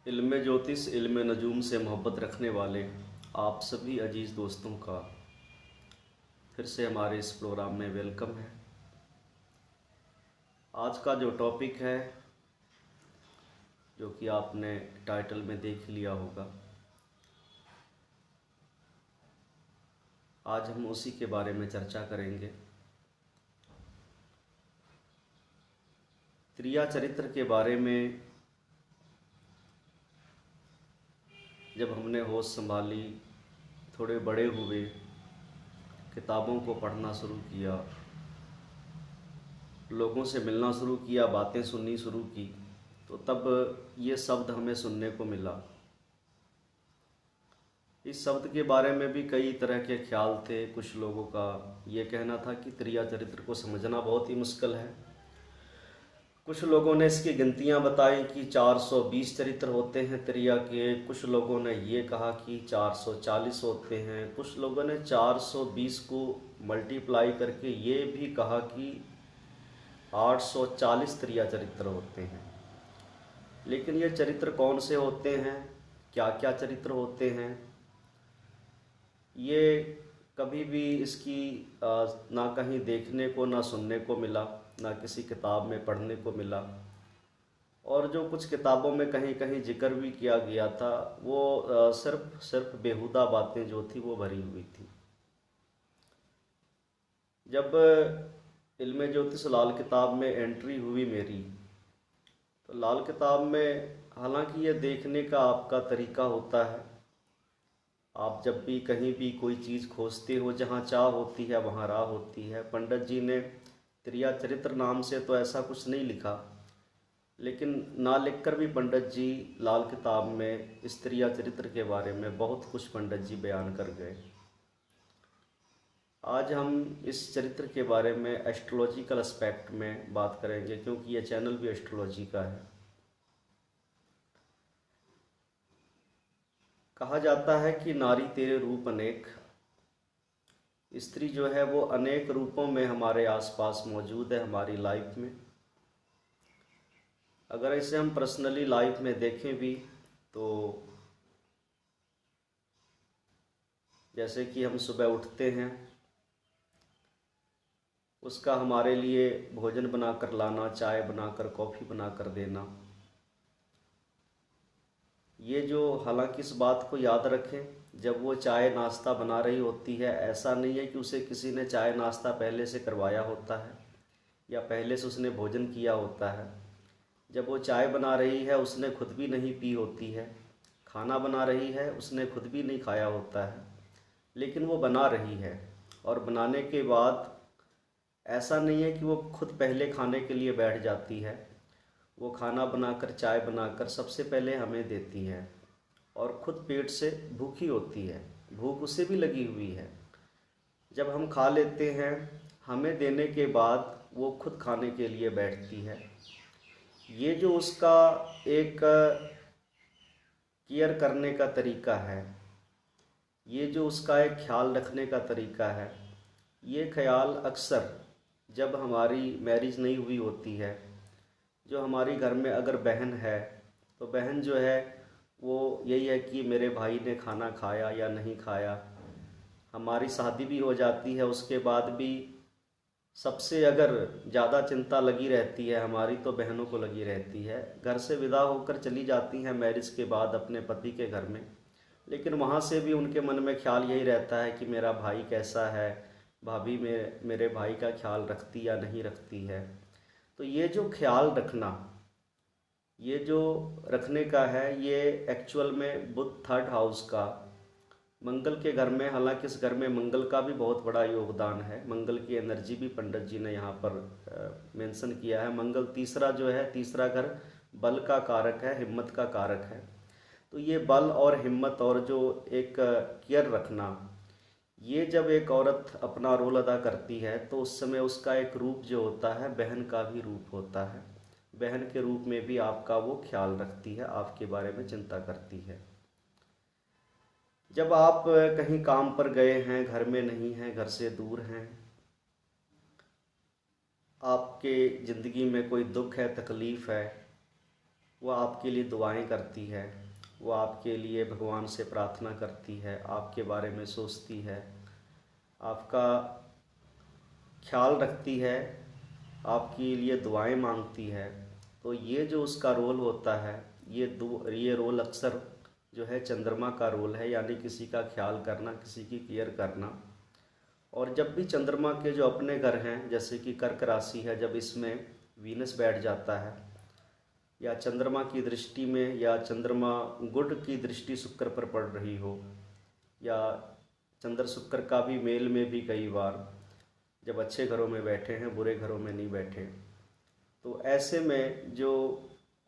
इल्म ज्योतिष इल्म नजूम से मोहब्बत रखने वाले आप सभी अजीज़ दोस्तों का फिर से हमारे इस प्रोग्राम में वेलकम है। आज का जो टॉपिक है, जो कि आपने टाइटल में देख लिया होगा, आज हम उसी के बारे में चर्चा करेंगे। त्रिया चरित्र के बारे में जब हमने होश संभाली, थोड़े बड़े हुए, किताबों को पढ़ना शुरू किया, लोगों से मिलना शुरू किया, बातें सुननी शुरू की, तो तब ये शब्द हमें सुनने को मिला। इस शब्द के बारे में भी कई तरह के ख्याल थे। कुछ लोगों का ये कहना था कि त्रिया चरित्र को समझना बहुत ही मुश्किल है। कुछ लोगों ने इसकी गिनतियां बताई कि 420 चरित्र होते हैं त्रिया के। कुछ लोगों ने ये कहा कि 440 होते हैं। कुछ लोगों ने 420 को मल्टीप्लाई करके ये भी कहा कि 840 त्रिया चरित्र होते हैं। लेकिन ये चरित्र कौन से होते हैं, क्या क्या चरित्र होते हैं, ये कभी भी इसकी ना कहीं देखने को, ना सुनने को मिला, ना किसी किताब में पढ़ने को मिला। और जो कुछ किताबों में कहीं कहीं जिक्र भी किया गया था, वो सिर्फ बेहुदा बातें जो थी वो भरी हुई थी। जब इल्म ज्योतिष लाल किताब में एंट्री हुई मेरी, तो लाल किताब में हालांकि ये देखने का आपका तरीका होता है। आप जब भी कहीं भी कोई चीज़ खोजते हो, जहाँ चाह होती है वहाँ राह होती है। पंडित जी ने त्रिया चरित्र नाम से तो ऐसा कुछ नहीं लिखा, लेकिन ना लिखकर भी पंडित जी लाल किताब में इस त्रिया चरित्र के बारे में बहुत कुछ पंडित जी बयान कर गए। आज हम इस चरित्र के बारे में एस्ट्रोलॉजिकल एस्पेक्ट में बात करेंगे, क्योंकि ये चैनल भी एस्ट्रोलॉजी का है। कहा जाता है कि नारी तेरे रूप अनेक। स्त्री जो है वो अनेक रूपों में हमारे आसपास मौजूद है हमारी लाइफ में। अगर इसे हम पर्सनली लाइफ में देखें भी, तो जैसे कि हम सुबह उठते हैं, उसका हमारे लिए भोजन बनाकर लाना, चाय बनाकर, कॉफ़ी बनाकर देना, ये जो, हालांकि इस बात को याद रखें, जब वो चाय नाश्ता बना रही होती है, ऐसा नहीं है कि उसे किसी ने चाय नाश्ता पहले से करवाया होता है या पहले से उसने भोजन किया होता है। जब वो चाय बना रही है, उसने खुद भी नहीं पी होती है। खाना बना रही है, उसने खुद भी नहीं खाया होता है, लेकिन वो बना रही है। और बनाने के बाद ऐसा नहीं है कि वो खुद पहले खाने के लिए बैठ जाती है। वो खाना बनाकर, चाय बनाकर सबसे पहले हमें देती है और खुद पेट से भूखी होती है। भूख उसे भी लगी हुई है। जब हम खा लेते हैं, हमें देने के बाद वो खुद खाने के लिए बैठती है। ये जो उसका एक केयर करने का तरीका है, ये जो उसका एक ख्याल रखने का तरीका है, ये ख्याल अक्सर जब हमारी मैरिज नहीं हुई होती है, जो हमारी घर में अगर बहन है, तो बहन जो है वो यही है कि मेरे भाई ने खाना खाया या नहीं खाया। हमारी शादी भी हो जाती है, उसके बाद भी सबसे अगर ज़्यादा चिंता लगी रहती है हमारी, तो बहनों को लगी रहती है। घर से विदा होकर चली जाती हैं मैरिज के बाद अपने पति के घर में, लेकिन वहाँ से भी उनके मन में ख्याल यही रहता है कि मेरा भाई कैसा है, भाभी मेरे भाई का ख्याल रखती या नहीं रखती है। तो ये जो ख्याल रखना, ये जो रखने का है, ये एक्चुअल में बुध थर्ड हाउस का, मंगल के घर में, हालांकि इस घर में मंगल का भी बहुत बड़ा योगदान है। मंगल की एनर्जी भी पंडित जी ने यहाँ पर मेंशन किया है। मंगल तीसरा जो है, तीसरा घर बल का कारक है, हिम्मत का कारक है। तो ये बल और हिम्मत और जो एक केयर रखना, ये जब एक औरत अपना रोल अदा करती है, तो उस समय उसका एक रूप जो होता है, बहन का भी रूप होता है। बहन के रूप में भी आपका वो ख्याल रखती है, आपके बारे में चिंता करती है। जब आप कहीं काम पर गए हैं, घर में नहीं हैं, घर से दूर हैं, आपके ज़िंदगी में कोई दुख है, तकलीफ़ है, वो आपके लिए दुआएं करती है, वो आपके लिए भगवान से प्रार्थना करती है, आपके बारे में सोचती है, आपका ख्याल रखती है, आपके लिए दुआएं मांगती है। तो ये जो उसका रोल होता है, ये रोल अक्सर जो है चंद्रमा का रोल है, यानी किसी का ख्याल करना, किसी की केयर करना। और जब भी चंद्रमा के जो अपने घर हैं, जैसे कि कर्क राशि है, जब इसमें वीनस बैठ जाता है, या चंद्रमा की दृष्टि में, या चंद्रमा गुड की दृष्टि शुक्र पर पड़ रही हो, या चंद्र शुक्र का भी मेल में भी कई बार जब अच्छे घरों में बैठे हैं, बुरे घरों में नहीं बैठे, तो ऐसे में जो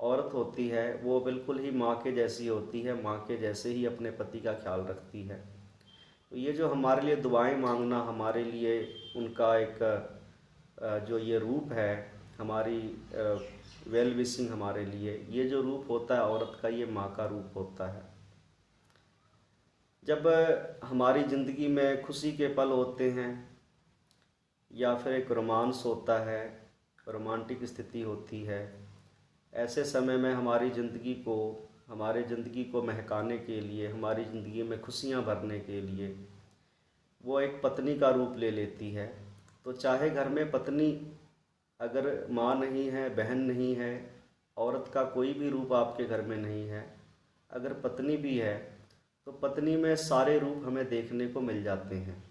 औरत होती है वो बिल्कुल ही माँ के जैसी होती है, माँ के जैसे ही अपने पति का ख्याल रखती है। तो ये जो हमारे लिए दुआएं मांगना, हमारे लिए उनका एक जो ये रूप है, हमारी वेल विशिंग हमारे लिए, ये जो रूप होता है औरत का, ये माँ का रूप होता है। जब हमारी ज़िंदगी में खुशी के पल होते हैं, या फिर एक रोमांस होता है, रोमांटिक स्थिति होती है, ऐसे समय में हमारी ज़िंदगी को महकाने के लिए, हमारी ज़िंदगी में खुशियाँ भरने के लिए वो एक पत्नी का रूप ले लेती है। तो चाहे घर में पत्नी अगर माँ नहीं है, बहन नहीं है, औरत का कोई भी रूप आपके घर में नहीं है, अगर पत्नी भी है तो पत्नी में सारे रूप हमें देखने को मिल जाते हैं।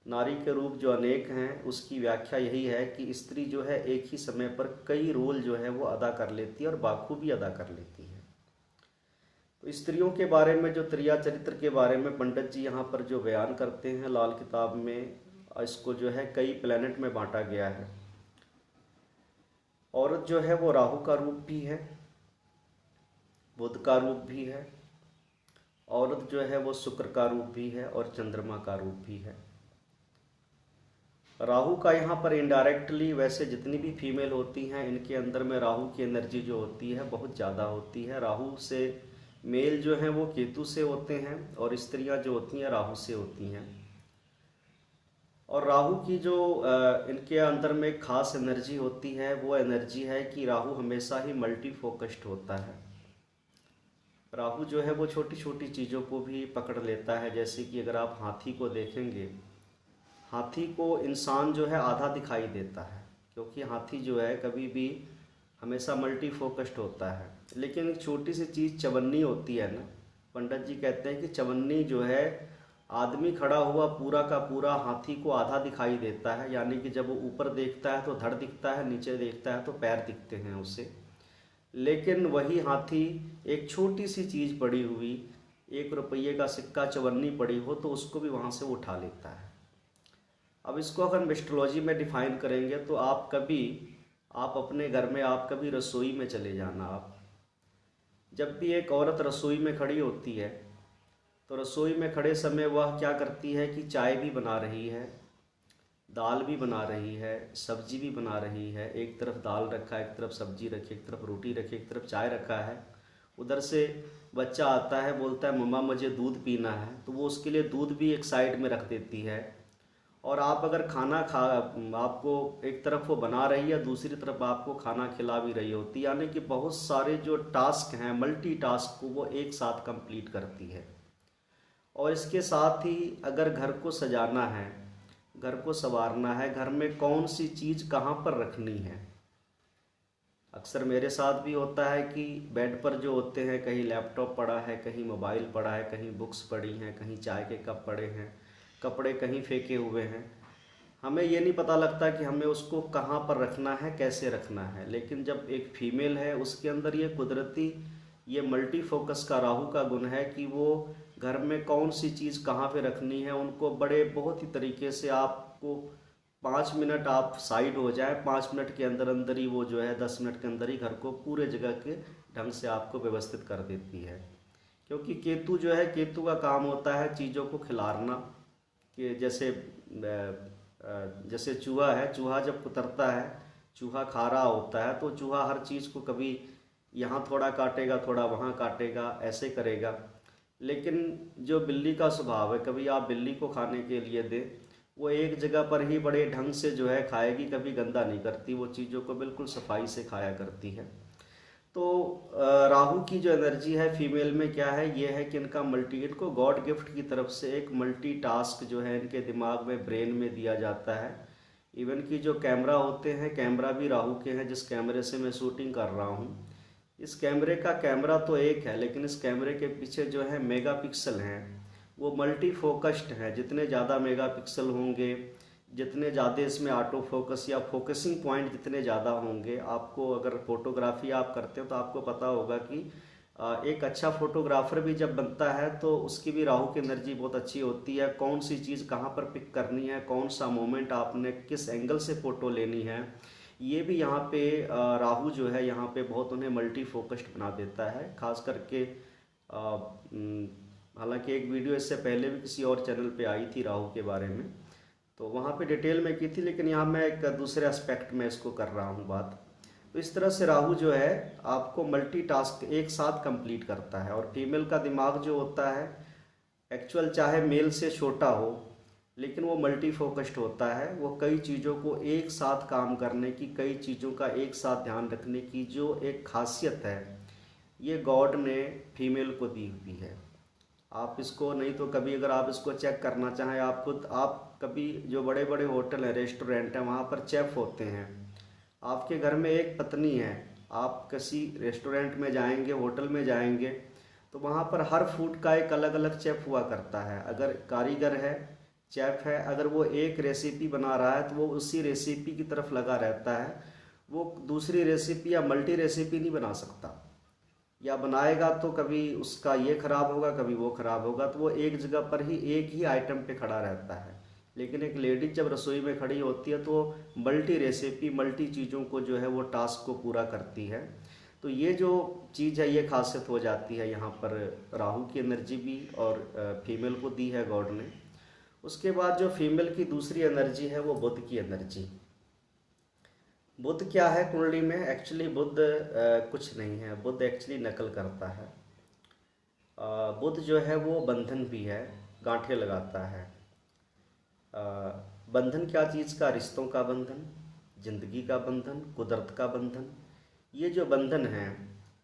नारी के रूप जो अनेक हैं, उसकी व्याख्या यही है कि स्त्री जो है एक ही समय पर कई रोल जो है वो अदा कर लेती है और बाखूबी अदा कर लेती है। तो स्त्रियों के बारे में, जो त्रिया चरित्र के बारे में पंडित जी यहाँ पर जो बयान करते हैं लाल किताब में, इसको जो है कई प्लैनेट में बांटा गया है। औरत जो है वो राहु का रूप भी है, बुध का रूप भी है, औरत जो है वो शुक्र का रूप भी है और चंद्रमा का रूप भी है। राहु का यहाँ पर इनडायरेक्टली, वैसे जितनी भी फीमेल होती हैं इनके अंदर में राहु की एनर्जी जो होती है बहुत ज़्यादा होती है। राहु से मेल जो हैं वो केतु से होते हैं, और स्त्रियां जो होती हैं राहु से होती हैं। और राहु की जो इनके अंदर में खास एनर्जी होती है, वो एनर्जी है कि राहु हमेशा ही मल्टी फोकस्ड होता है। राहु जो है वो छोटी छोटी चीज़ों को भी पकड़ लेता है। जैसे कि अगर आप हाथी को देखेंगे, हाथी को इंसान जो है आधा दिखाई देता है, क्योंकि हाथी जो है कभी भी हमेशा मल्टी फोकस्ड होता है। लेकिन एक छोटी सी चीज़ चवन्नी होती है ना, पंडित जी कहते हैं कि चवन्नी जो है, आदमी खड़ा हुआ पूरा का पूरा हाथी को आधा दिखाई देता है, यानी कि जब वो ऊपर देखता है तो धड़ दिखता है, नीचे देखता है तो पैर दिखते हैं उसे। लेकिन वही हाथी एक छोटी सी चीज़ पड़ी हुई, 1 रुपये का सिक्का चवन्नी पड़ी हो, तो उसको भी वहाँ से उठा लेता है। अब इसको अगर एस्ट्रोलॉजी में डिफाइन करेंगे तो आप अपने घर में, आप कभी रसोई में चले जाना। आप जब भी एक औरत रसोई में खड़ी होती है तो रसोई में खड़े समय वह क्या करती है कि चाय भी बना रही है, दाल भी बना रही है, सब्जी भी बना रही है। एक तरफ दाल रखा है, एक तरफ सब्जी रखी, एक तरफ रोटी रखी, एक तरफ चाय रखा है। उधर से बच्चा आता है, बोलता है मम्मा मुझे दूध पीना है, तो वो उसके लिए दूध भी एक साइड में रख देती है। और आप अगर आपको एक तरफ वो बना रही है, दूसरी तरफ आपको खाना खिला भी रही होती है। यानी कि बहुत सारे जो टास्क हैं, मल्टी टास्क को वो एक साथ कंप्लीट करती है। और इसके साथ ही अगर घर को सजाना है, घर को संवारना है, घर में कौन सी चीज़ कहाँ पर रखनी है। अक्सर मेरे साथ भी होता है कि बेड पर जो होते हैं, कहीं लैपटॉप पड़ा है, कहीं मोबाइल पड़ा है, कहीं बुक्स पड़ी हैं, कहीं चाय के कप पड़े हैं, कपड़े कहीं फेंके हुए हैं। हमें ये नहीं पता लगता कि हमें उसको कहाँ पर रखना है, कैसे रखना है। लेकिन जब एक फीमेल है, उसके अंदर ये कुदरती, ये मल्टी फोकस का राहु का गुण है कि वो घर में कौन सी चीज़ कहाँ पे रखनी है, उनको बड़े बहुत ही तरीके से, आपको 5 मिनट आप साइड हो जाए, 5 मिनट के अंदर अंदर ही वो जो है 10 मिनट के अंदर ही घर को पूरे जगह के ढंग से आपको व्यवस्थित कर देती है। क्योंकि केतु जो है, केतु का काम होता है चीज़ों को खिलारना। कि जैसे चूहा है, चूहा जब कुतरता है, चूहा खा रहा होता है, तो चूहा हर चीज़ को कभी यहाँ थोड़ा काटेगा, थोड़ा वहाँ काटेगा, ऐसे करेगा। लेकिन जो बिल्ली का स्वभाव है, कभी आप बिल्ली को खाने के लिए दें, वो एक जगह पर ही बड़े ढंग से जो है खाएगी, कभी गंदा नहीं करती, वो चीज़ों को बिल्कुल सफाई से खाया करती है। तो राहु की जो एनर्जी है फीमेल में क्या है, ये है कि इनको गॉड गिफ्ट की तरफ से एक मल्टीटास्क जो है इनके दिमाग में, ब्रेन में दिया जाता है। इवन कि जो कैमरा होते हैं, कैमरा भी राहु के हैं, जिस कैमरे से मैं शूटिंग कर रहा हूँ। इस कैमरे का कैमरा तो एक है, लेकिन इस कैमरे के पीछे जो है मेगापिक्सल हैं, वो मल्टी फोकस्ड हैं। जितने ज़्यादा मेगापिक्सल होंगे, जितने ज़्यादा इसमें ऑटो फोकस या फोकसिंग पॉइंट जितने ज़्यादा होंगे, आपको अगर फोटोग्राफी आप करते हो तो आपको पता होगा कि एक अच्छा फोटोग्राफर भी जब बनता है तो उसकी भी राहु की एनर्जी बहुत अच्छी होती है। कौन सी चीज़ कहाँ पर पिक करनी है, कौन सा मोमेंट आपने किस एंगल से फ़ोटो लेनी है, ये भी यहाँ पे राहु जो है यहाँ पे बहुत उन्हें मल्टी फोकस्ड बना देता है। खास करके हालांकि एक वीडियो इससे पहले भी किसी और चैनल पे आई थी राहु के बारे में, तो वहाँ पे डिटेल में की थी, लेकिन यहाँ मैं एक दूसरे एस्पेक्ट में इसको कर रहा हूँ बात। तो इस तरह से राहु जो है आपको मल्टीटास्क एक साथ कंप्लीट करता है। और फीमेल का दिमाग जो होता है एक्चुअल चाहे मेल से छोटा हो, लेकिन वो मल्टी फोकस्ड होता है। वो कई चीज़ों को एक साथ काम करने की, कई चीज़ों का एक साथ ध्यान रखने की जो एक खासियत है, ये गॉड ने फीमेल को दी हुई है। आप इसको नहीं तो कभी अगर आप इसको चेक करना चाहें, आप खुद आप कभी जो बड़े बड़े होटल हैं, रेस्टोरेंट हैं, वहाँ पर चेफ होते हैं। आपके घर में एक पत्नी है, आप किसी रेस्टोरेंट में जाएंगे, होटल में जाएंगे, तो वहाँ पर हर फूड का एक अलग अलग चेफ हुआ करता है। अगर कारीगर है, चेफ है, अगर वो एक रेसिपी बना रहा है तो वो उसी रेसिपी की तरफ लगा रहता है। वो दूसरी रेसिपी या मल्टी रेसिपी नहीं बना सकता, या बनाएगा तो कभी उसका ये खराब होगा, कभी वो खराब होगा, तो वो एक जगह पर ही एक ही आइटम पे खड़ा रहता है। लेकिन एक लेडीज जब रसोई में खड़ी होती है तो मल्टी रेसिपी, मल्टी चीज़ों को जो है वो टास्क को पूरा करती है। तो ये जो चीज़ है ये खासियत हो जाती है यहाँ पर। राहु की एनर्जी भी और फीमेल को दी है गॉड ने। उसके बाद जो फीमेल की दूसरी एनर्जी है वो बुध की एनर्जी। बुध क्या है कुंडली में? एक्चुअली बुध कुछ नहीं है, बुध एक्चुअली नकल करता है। बुध जो है वो बंधन भी है, गांठें लगाता है। बंधन क्या चीज़ का? रिश्तों का बंधन, जिंदगी का बंधन, कुदरत का बंधन। ये जो बंधन है,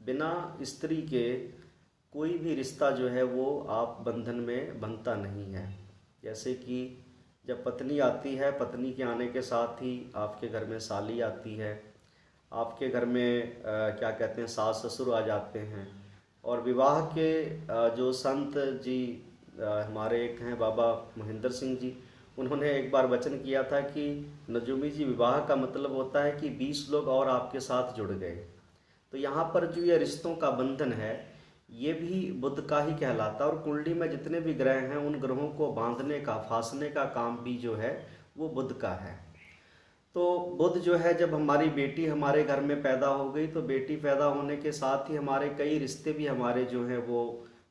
बिना स्त्री के कोई भी रिश्ता जो है वो आप बंधन में बनता नहीं है। जैसे कि जब पत्नी आती है, पत्नी के आने के साथ ही आपके घर में साली आती है, आपके घर में क्या कहते हैं, सास ससुर आ जाते हैं। और विवाह के जो संत जी हमारे एक हैं बाबा महेंद्र सिंह जी, उन्होंने एक बार वचन किया था कि नजूमी जी, विवाह का मतलब होता है कि 20 लोग और आपके साथ जुड़ गए। तो यहाँ पर जो ये रिश्तों का बंधन है, ये भी बुध का ही कहलाता है। और कुंडली में जितने भी ग्रह हैं, उन ग्रहों को बांधने का, फांसने का काम भी जो है वो बुध का है। तो बुध जो है, जब हमारी बेटी हमारे घर में पैदा हो गई, तो बेटी पैदा होने के साथ ही हमारे कई रिश्ते भी हमारे जो हैं वो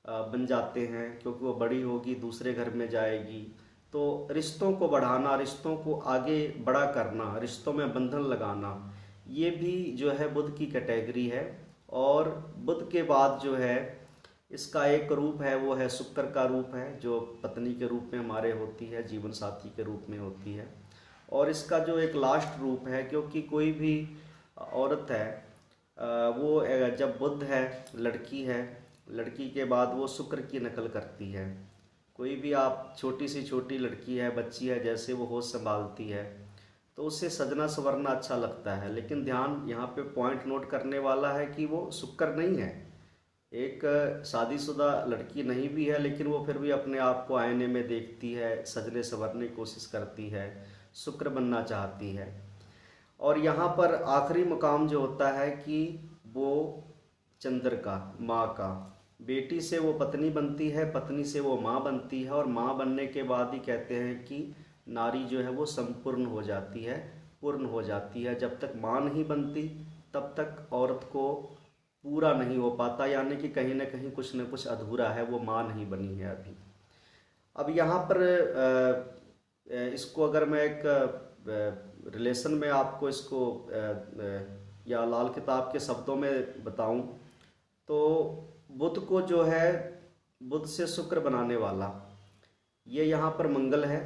बन जाते हैं, क्योंकि वो बड़ी होगी, दूसरे घर में जाएगी। तो रिश्तों को बढ़ाना, रिश्तों को आगे बड़ा करना, रिश्तों में बंधन लगाना, ये भी जो है बुध की कैटेगरी है। और बुध के बाद जो है इसका एक रूप है, वो है शुक्र का रूप है, जो पत्नी के रूप में हमारे होती है, जीवन साथी के रूप में होती है। और इसका जो एक लास्ट रूप है, क्योंकि कोई भी औरत है वो जब बुध है, लड़की है, लड़की के बाद वो शुक्र की नकल करती है। कोई भी आप छोटी सी छोटी लड़की है, बच्ची है, जैसे वो होश संभालती है तो उससे सजना संवरना अच्छा लगता है। लेकिन ध्यान यहाँ पे पॉइंट नोट करने वाला है कि वो शुक्र नहीं है। एक शादीशुदा लड़की नहीं भी है, लेकिन वो फिर भी अपने आप को आईने में देखती है, सजने संवरने की कोशिश करती है, शुक्र बनना चाहती है। और यहाँ पर आखिरी मुकाम जो होता है कि वो चंद्र का, माँ का। बेटी से वो पत्नी बनती है, पत्नी से वो माँ बनती है, और माँ बनने के बाद ही कहते हैं कि नारी जो है वो संपूर्ण हो जाती है, पूर्ण हो जाती है। जब तक माँ नहीं बनती तब तक औरत को पूरा नहीं हो पाता, यानी कि कहीं ना कहीं कुछ न कुछ अधूरा है, वो माँ नहीं बनी है अभी। अब यहाँ पर इसको अगर मैं एक रिलेशन में आपको इसको या लाल किताब के शब्दों में बताऊं, तो बुध को जो है, बुध से शुक्र बनाने वाला, ये यहाँ पर मंगल है।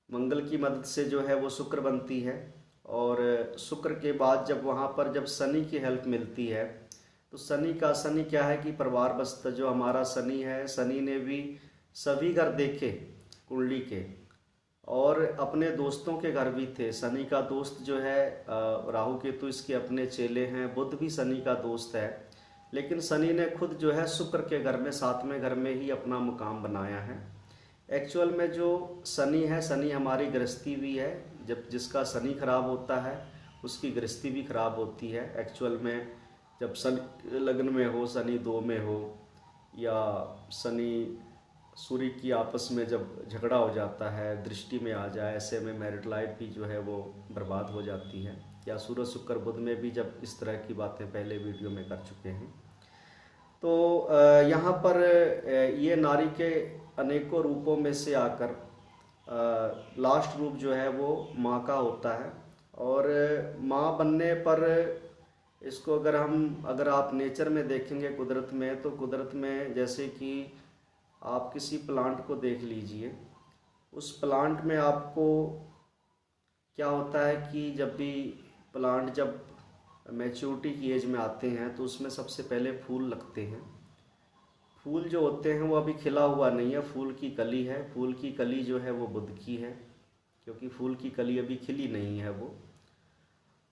मंगल की मदद से जो है वो शुक्र बनती है। और शुक्र के बाद जब वहाँ पर जब शनि की हेल्प मिलती है, तो शनि क्या है कि परिवार बस्त जो हमारा शनि है, शनि ने भी सभी घर देखे कुंडली के, और अपने दोस्तों के घर भी थे। शनि का दोस्त जो है राहु केतु इसके अपने चेले हैं, बुध भी शनि का दोस्त है, लेकिन शनि ने खुद जो है शुक्र के घर में 7वें घर में ही अपना मुकाम बनाया है। एक्चुअल में जो शनि है, शनि हमारी गृहस्थी भी है। जब जिसका शनि खराब होता है उसकी गृहस्थी भी खराब होती है। एक्चुअल में जब शनि लग्न में हो, शनि 2 में हो, या शनि सूर्य की आपस में जब झगड़ा हो जाता है, दृष्टि में आ जाए, ऐसे में मैरिड लाइफ भी जो है वो बर्बाद हो जाती है। या सूर्य शुक्र बुध में भी जब इस तरह की बातें पहले वीडियो में कर चुके हैं। तो यहाँ पर ये नारी के अनेकों रूपों में से आकर लास्ट रूप जो है वो माँ का होता है। और माँ बनने पर इसको अगर आप नेचर में देखेंगे, कुदरत में, तो कुदरत में जैसे कि आप किसी प्लांट को देख लीजिए, उस प्लांट में आपको क्या होता है कि जब भी प्लांट जब मैच्योरिटी की एज में आते हैं तो उसमें सबसे पहले फूल लगते हैं। फूल जो होते हैं वो अभी खिला हुआ नहीं है, फूल की कली है। फूल की कली जो है वो बुध की है, क्योंकि फूल की कली अभी खिली नहीं है वो।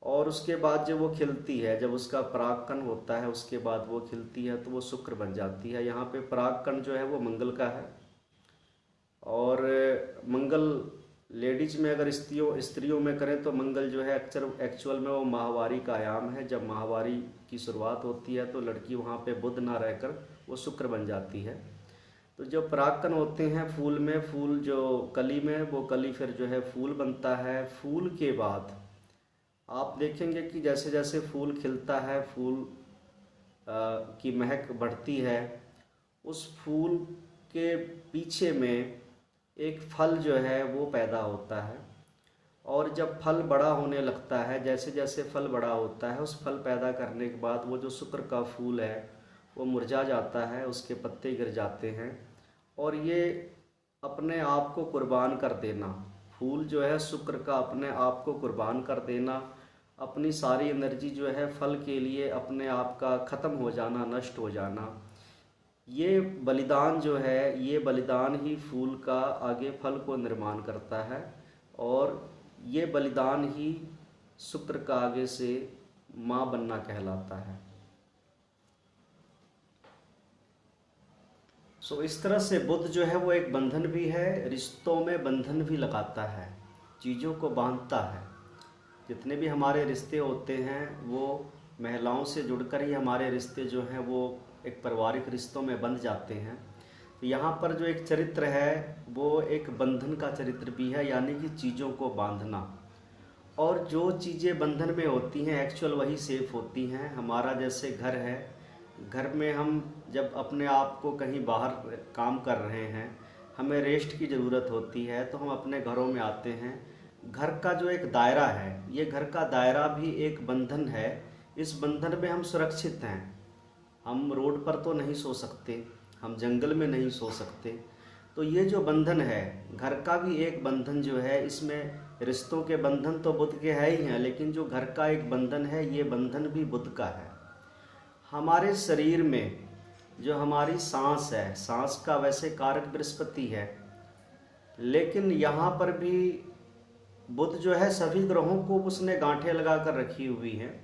और उसके बाद जब वो खिलती है, जब उसका परागकण होता है, उसके बाद वो खिलती है तो वो शुक्र बन जाती है। यहाँ पे परागकण जो है वो मंगल का है। और मंगल लेडीज में अगर स्त्रियों में करें तो मंगल जो है एक्चुअल में वो माहवारी का आयाम है। जब माहवारी की शुरुआत होती है तो लड़की वहाँ पे बुध ना रहकर वो शुक्र बन जाती है। तो जो परागकण होते हैं फूल में, फूल जो कली में, वो कली फिर जो है फूल बनता है। फूल के बाद आप देखेंगे कि जैसे जैसे फूल खिलता है, फूल की महक बढ़ती है, उस फूल के पीछे में एक फल जो है वो पैदा होता है। और जब फल बड़ा होने लगता है, जैसे जैसे फल बड़ा होता है, उस फल पैदा करने के बाद वो जो शुक्र का फूल है वो मुरझा जाता है, उसके पत्ते गिर जाते हैं। और ये अपने आप को कुर्बान कर देना, फूल जो है शुक्र का अपने आप को कुर्बान कर देना, अपनी सारी एनर्जी जो है फल के लिए अपने आप का ख़त्म हो जाना, नष्ट हो जाना, ये बलिदान जो है, ये बलिदान ही फूल का आगे फल को निर्माण करता है। और ये बलिदान ही शुक्र का आगे से माँ बनना कहलाता है। सो इस तरह से बुध जो है वो एक बंधन भी है, रिश्तों में बंधन भी लगाता है, चीज़ों को बांधता है। जितने भी हमारे रिश्ते होते हैं वो महिलाओं से जुड़कर ही हमारे रिश्ते जो हैं वो एक पारिवारिक रिश्तों में बंध जाते हैं। तो यहाँ पर जो एक चरित्र है वो एक बंधन का चरित्र भी है, यानी कि चीज़ों को बांधना। और जो चीज़ें बंधन में होती हैं एक्चुअल वही सेफ होती हैं। हमारा जैसे घर है, घर में हम जब अपने आप को कहीं बाहर काम कर रहे हैं, हमें रेस्ट की ज़रूरत होती है, तो हम अपने घरों में आते हैं। घर का जो एक दायरा है, ये घर का दायरा भी एक बंधन है। इस बंधन में हम सुरक्षित हैं। हम रोड पर तो नहीं सो सकते, हम जंगल में नहीं सो सकते। तो ये जो बंधन है, घर का भी एक बंधन जो है, इसमें रिश्तों के बंधन तो बुध के है ही हैं, लेकिन जो घर का एक बंधन है, ये बंधन भी बुध का है। हमारे शरीर में जो हमारी सांस है, सांस का वैसे कारक बृहस्पति है, लेकिन यहाँ पर भी बुध जो है सभी ग्रहों को उसने गांठें लगा कर रखी हुई हैं।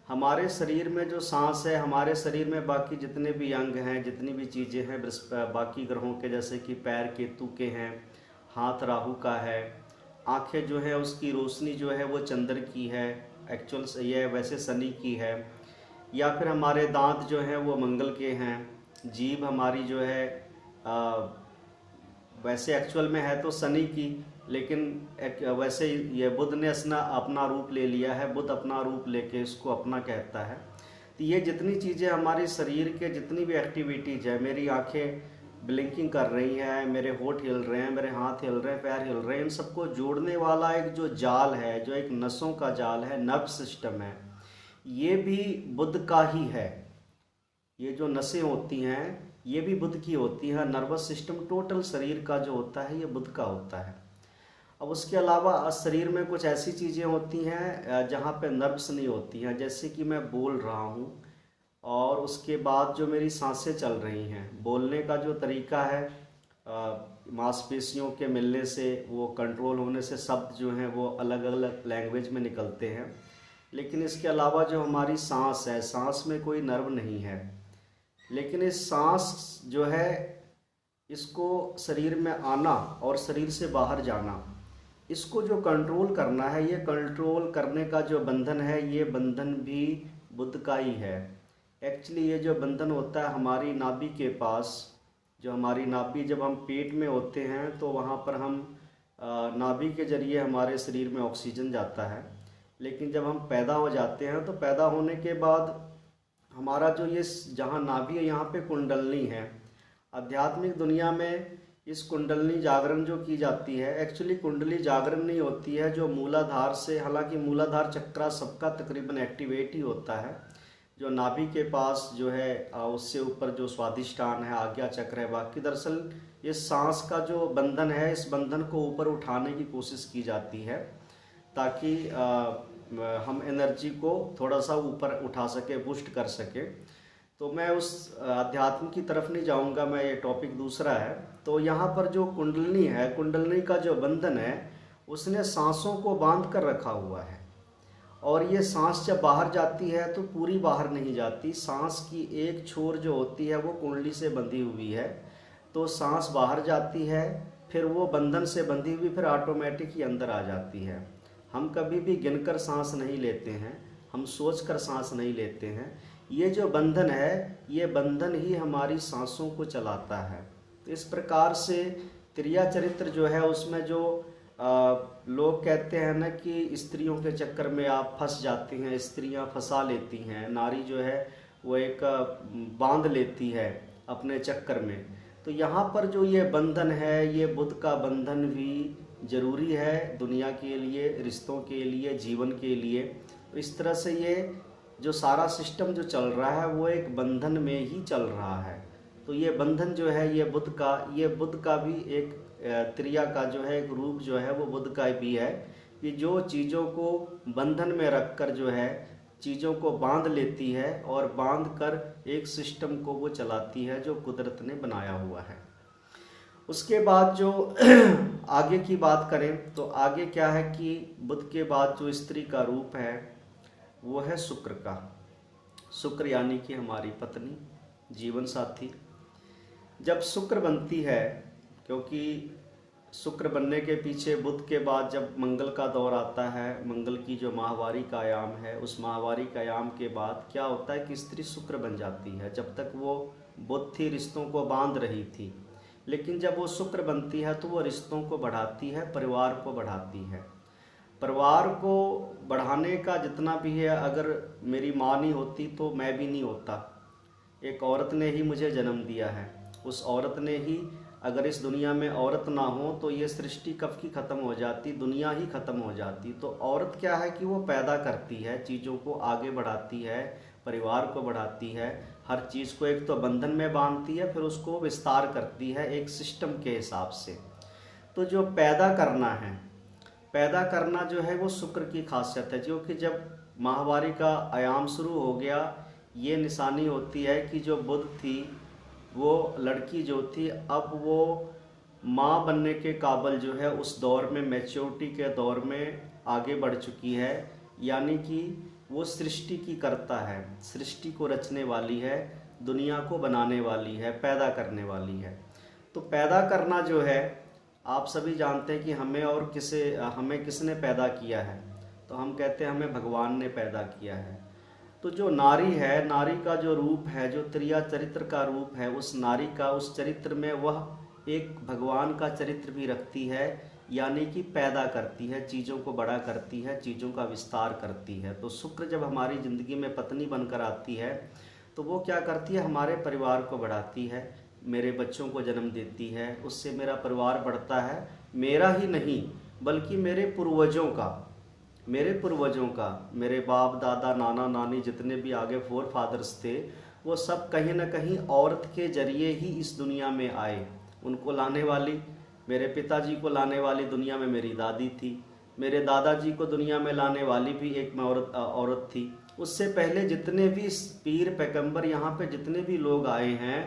हमारे शरीर में जो सांस है, हमारे शरीर में बाकी जितने भी अंग हैं, जितनी भी चीज़ें हैं बाकी ग्रहों के, जैसे कि पैर केतु के हैं, हाथ राहु का है, आंखें जो है उसकी रोशनी जो है वो चंद्र की है, एक्चुअल सही है, वैसे शनि की है। या फिर हमारे दांत जो हैं वो मंगल के हैं। जीभ हमारी जो है वैसे एक्चुअल में है तो शनि की, लेकिन वैसे ये बुध ने अपना रूप ले लिया है, बुध अपना रूप लेके इसको अपना कहता है। तो ये जितनी चीज़ें हमारे शरीर के, जितनी भी एक्टिविटीज है, मेरी आंखें ब्लिंकिंग कर रही हैं, मेरे होठ हिल रहे हैं, मेरे हाथ हिल रहे हैं, पैर हिल रहे हैं, इन सबको जोड़ने वाला एक जो जाल है, जो एक नसों का जाल है, नर्व सिस्टम है, ये भी बुध का ही है। ये जो नसें होती हैं ये भी बुध की होती हैं। नर्वस सिस्टम टोटल शरीर का जो होता है ये बुध का होता है। अब उसके अलावा शरीर में कुछ ऐसी चीज़ें होती हैं जहाँ पे नर्व्स नहीं होती हैं, जैसे कि मैं बोल रहा हूँ और उसके बाद जो मेरी सांसें चल रही हैं, बोलने का जो तरीका है मांसपेशियों के मिलने से, वो कंट्रोल होने से शब्द जो हैं वो अलग अलग लैंग्वेज में निकलते हैं। लेकिन इसके अलावा जो हमारी सांस है, सांस में कोई नर्व नहीं है, लेकिन इस सांस जो है इसको शरीर में आना और शरीर से बाहर जाना, इसको जो कंट्रोल करना है, ये कंट्रोल करने का जो बंधन है, ये बंधन भी बुद्ध का ही है। एक्चुअली ये जो बंधन होता है हमारी नाभि के पास, जो हमारी नाभि जब हम पेट में होते हैं तो वहाँ पर हम नाभि के जरिए हमारे शरीर में ऑक्सीजन जाता है। लेकिन जब हम पैदा हो जाते हैं तो पैदा होने के बाद हमारा जो ये जहाँ नाभि है यहाँ पे कुंडलनी है। आध्यात्मिक दुनिया में इस कुंडलनी जागरण जो की जाती है, एक्चुअली कुंडली जागरण नहीं होती है, जो मूलाधार से, हालांकि मूलाधार चक्रा सबका तकरीबन एक्टिवेट ही होता है, जो नाभि के पास जो है उससे ऊपर जो स्वादिष्टान है, आज्ञा चक्र है, बाकी दरअसल ये सांस का जो बंधन है, इस बंधन को ऊपर उठाने की कोशिश की जाती है ताकि हम एनर्जी को थोड़ा सा ऊपर उठा सके, बूस्ट कर सके। तो मैं उस अध्यात्म की तरफ नहीं जाऊंगा, मैं ये टॉपिक दूसरा है। तो यहाँ पर जो कुंडलनी है, कुंडलनी का जो बंधन है, उसने सांसों को बांध कर रखा हुआ है और ये सांस जब बाहर जाती है तो पूरी बाहर नहीं जाती। सांस की एक छोर जो होती है वो कुंडली से बंधी हुई है, तो सांस बाहर जाती है, फिर वो बंधन से बंधी हुई फिर ऑटोमेटिक ही अंदर आ जाती है। हम कभी भी गिनकर सांस नहीं लेते हैं, हम सोचकर सांस नहीं लेते हैं। ये जो बंधन है, ये बंधन ही हमारी सांसों को चलाता है। तो इस प्रकार से त्रिया चरित्र जो है उसमें जो लोग कहते हैं ना कि स्त्रियों के चक्कर में आप फंस जाती हैं, स्त्रियां फंसा लेती हैं, नारी जो है वो एक बांध लेती है अपने चक्कर में। तो यहाँ पर जो ये बंधन है, ये बुद्ध का बंधन भी जरूरी है दुनिया के लिए, रिश्तों के लिए, जीवन के लिए। तो इस तरह से ये जो सारा सिस्टम जो चल रहा है वो एक बंधन में ही चल रहा है। तो ये बंधन जो है ये बुद्ध का भी एक त्रिया का जो है एक रूप जो है वो बुद्ध का भी है कि जो चीज़ों को बंधन में रखकर जो है चीज़ों को बांध लेती है और बांध कर एक सिस्टम को वो चलाती है जो कुदरत ने बनाया हुआ है। उसके बाद जो आगे की बात करें तो आगे क्या है कि बुद्ध के बाद जो स्त्री का रूप है वो है शुक्र का। शुक्र यानी कि हमारी पत्नी, जीवन साथी। जब शुक्र बनती है, क्योंकि शुक्र बनने के पीछे बुध के बाद जब मंगल का दौर आता है, मंगल की जो माहवारी का आयाम है, उस माहवारी का आयाम के बाद क्या होता है कि स्त्री शुक्र बन जाती है। जब तक वो बुध थी रिश्तों को बांध रही थी, लेकिन जब वो शुक्र बनती है तो वो रिश्तों को बढ़ाती है, परिवार को बढ़ाती है। परिवार को बढ़ाने का जितना भी है, अगर मेरी माँ नहीं होती तो मैं भी नहीं होता। एक औरत ने ही मुझे जन्म दिया है, उस औरत ने ही, अगर इस दुनिया में औरत ना हो तो ये सृष्टि कब की ख़त्म हो जाती, दुनिया ही ख़त्म हो जाती। तो औरत क्या है कि वो पैदा करती है, चीज़ों को आगे बढ़ाती है, परिवार को बढ़ाती है, हर चीज़ को एक तो बंधन में बांधती है, फिर उसको विस्तार करती है एक सिस्टम के हिसाब से। तो जो पैदा करना है, पैदा करना जो है वो शुक्र की खासियत है, जो कि जब माहवारी का आयाम शुरू हो गया, ये निशानी होती है कि जो बुध थी वो लड़की जो थी, अब वो माँ बनने के काबिल जो है उस दौर में, मैच्योरिटी के दौर में आगे बढ़ चुकी है। यानी कि वो सृष्टि की कर्ता है, सृष्टि को रचने वाली है, दुनिया को बनाने वाली है, पैदा करने वाली है। तो पैदा करना जो है, आप सभी जानते हैं कि हमें किसने पैदा किया है, तो हम कहते हैं हमें भगवान ने पैदा किया है। तो जो नारी है, नारी का जो रूप है, जो त्रिया चरित्र का रूप है, उस नारी का, उस चरित्र में वह एक भगवान का चरित्र भी रखती है, यानी कि पैदा करती है, चीज़ों को बड़ा करती है, चीज़ों का विस्तार करती है। तो शुक्र जब हमारी ज़िंदगी में पत्नी बनकर आती है तो वो क्या करती है, हमारे परिवार को बढ़ाती है, मेरे बच्चों को जन्म देती है, उससे मेरा परिवार बढ़ता है। मेरा ही नहीं बल्कि मेरे पूर्वजों का, मेरे बाप दादा नाना नानी जितने भी आगे फोर फादर्स थे, वो सब कहीं ना कहीं औरत के जरिए ही इस दुनिया में आए। उनको लाने वाली मेरे पिताजी को लाने वाली दुनिया में मेरी दादी थी, मेरे दादाजी को दुनिया में लाने वाली भी एक औरत थी। उससे पहले जितने भी पीर पैगंबर यहाँ पे जितने भी लोग आए हैं,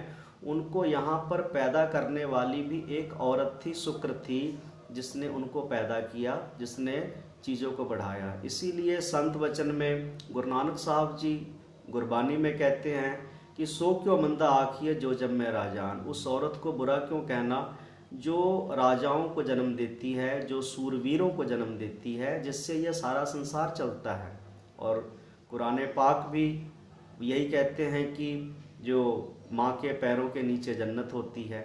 उनको यहाँ पर पैदा करने वाली भी एक औरत थी, शुक्र थी, जिसने उनको पैदा किया, जिसने चीज़ों को बढ़ाया। इसीलिए संत वचन में गुरु नानक साहब जी गुरबानी में कहते हैं कि सो क्यों मंदा आखिए जो जब मैं राजान। उस औरत को बुरा क्यों कहना जो राजाओं को जन्म देती है, जो सूरवीरों को जन्म देती है, जिससे यह सारा संसार चलता है। और कुरान पाक भी यही कहते हैं कि जो माँ के पैरों के नीचे जन्नत होती है।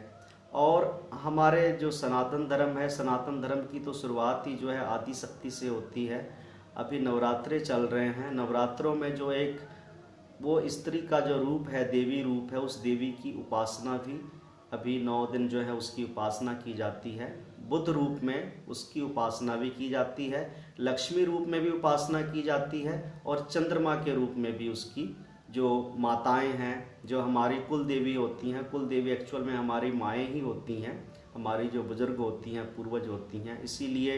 और हमारे जो सनातन धर्म है, सनातन धर्म की तो शुरुआत ही जो है आदि शक्ति से होती है। अभी नवरात्रे चल रहे हैं, नवरात्रों में जो एक वो स्त्री का जो रूप है, देवी रूप है, उस देवी की उपासना भी अभी 9 दिन जो है उसकी उपासना की जाती है। बुद्ध रूप में उसकी उपासना भी की जाती है, लक्ष्मी रूप में भी उपासना की जाती है, और चंद्रमा के रूप में भी उसकी जो माताएं हैं, जो हमारी कुल देवी होती हैं, कुल देवी एक्चुअल में हमारी माएँ ही होती हैं, हमारी जो बुजुर्ग होती हैं, पूर्वज होती हैं। इसीलिए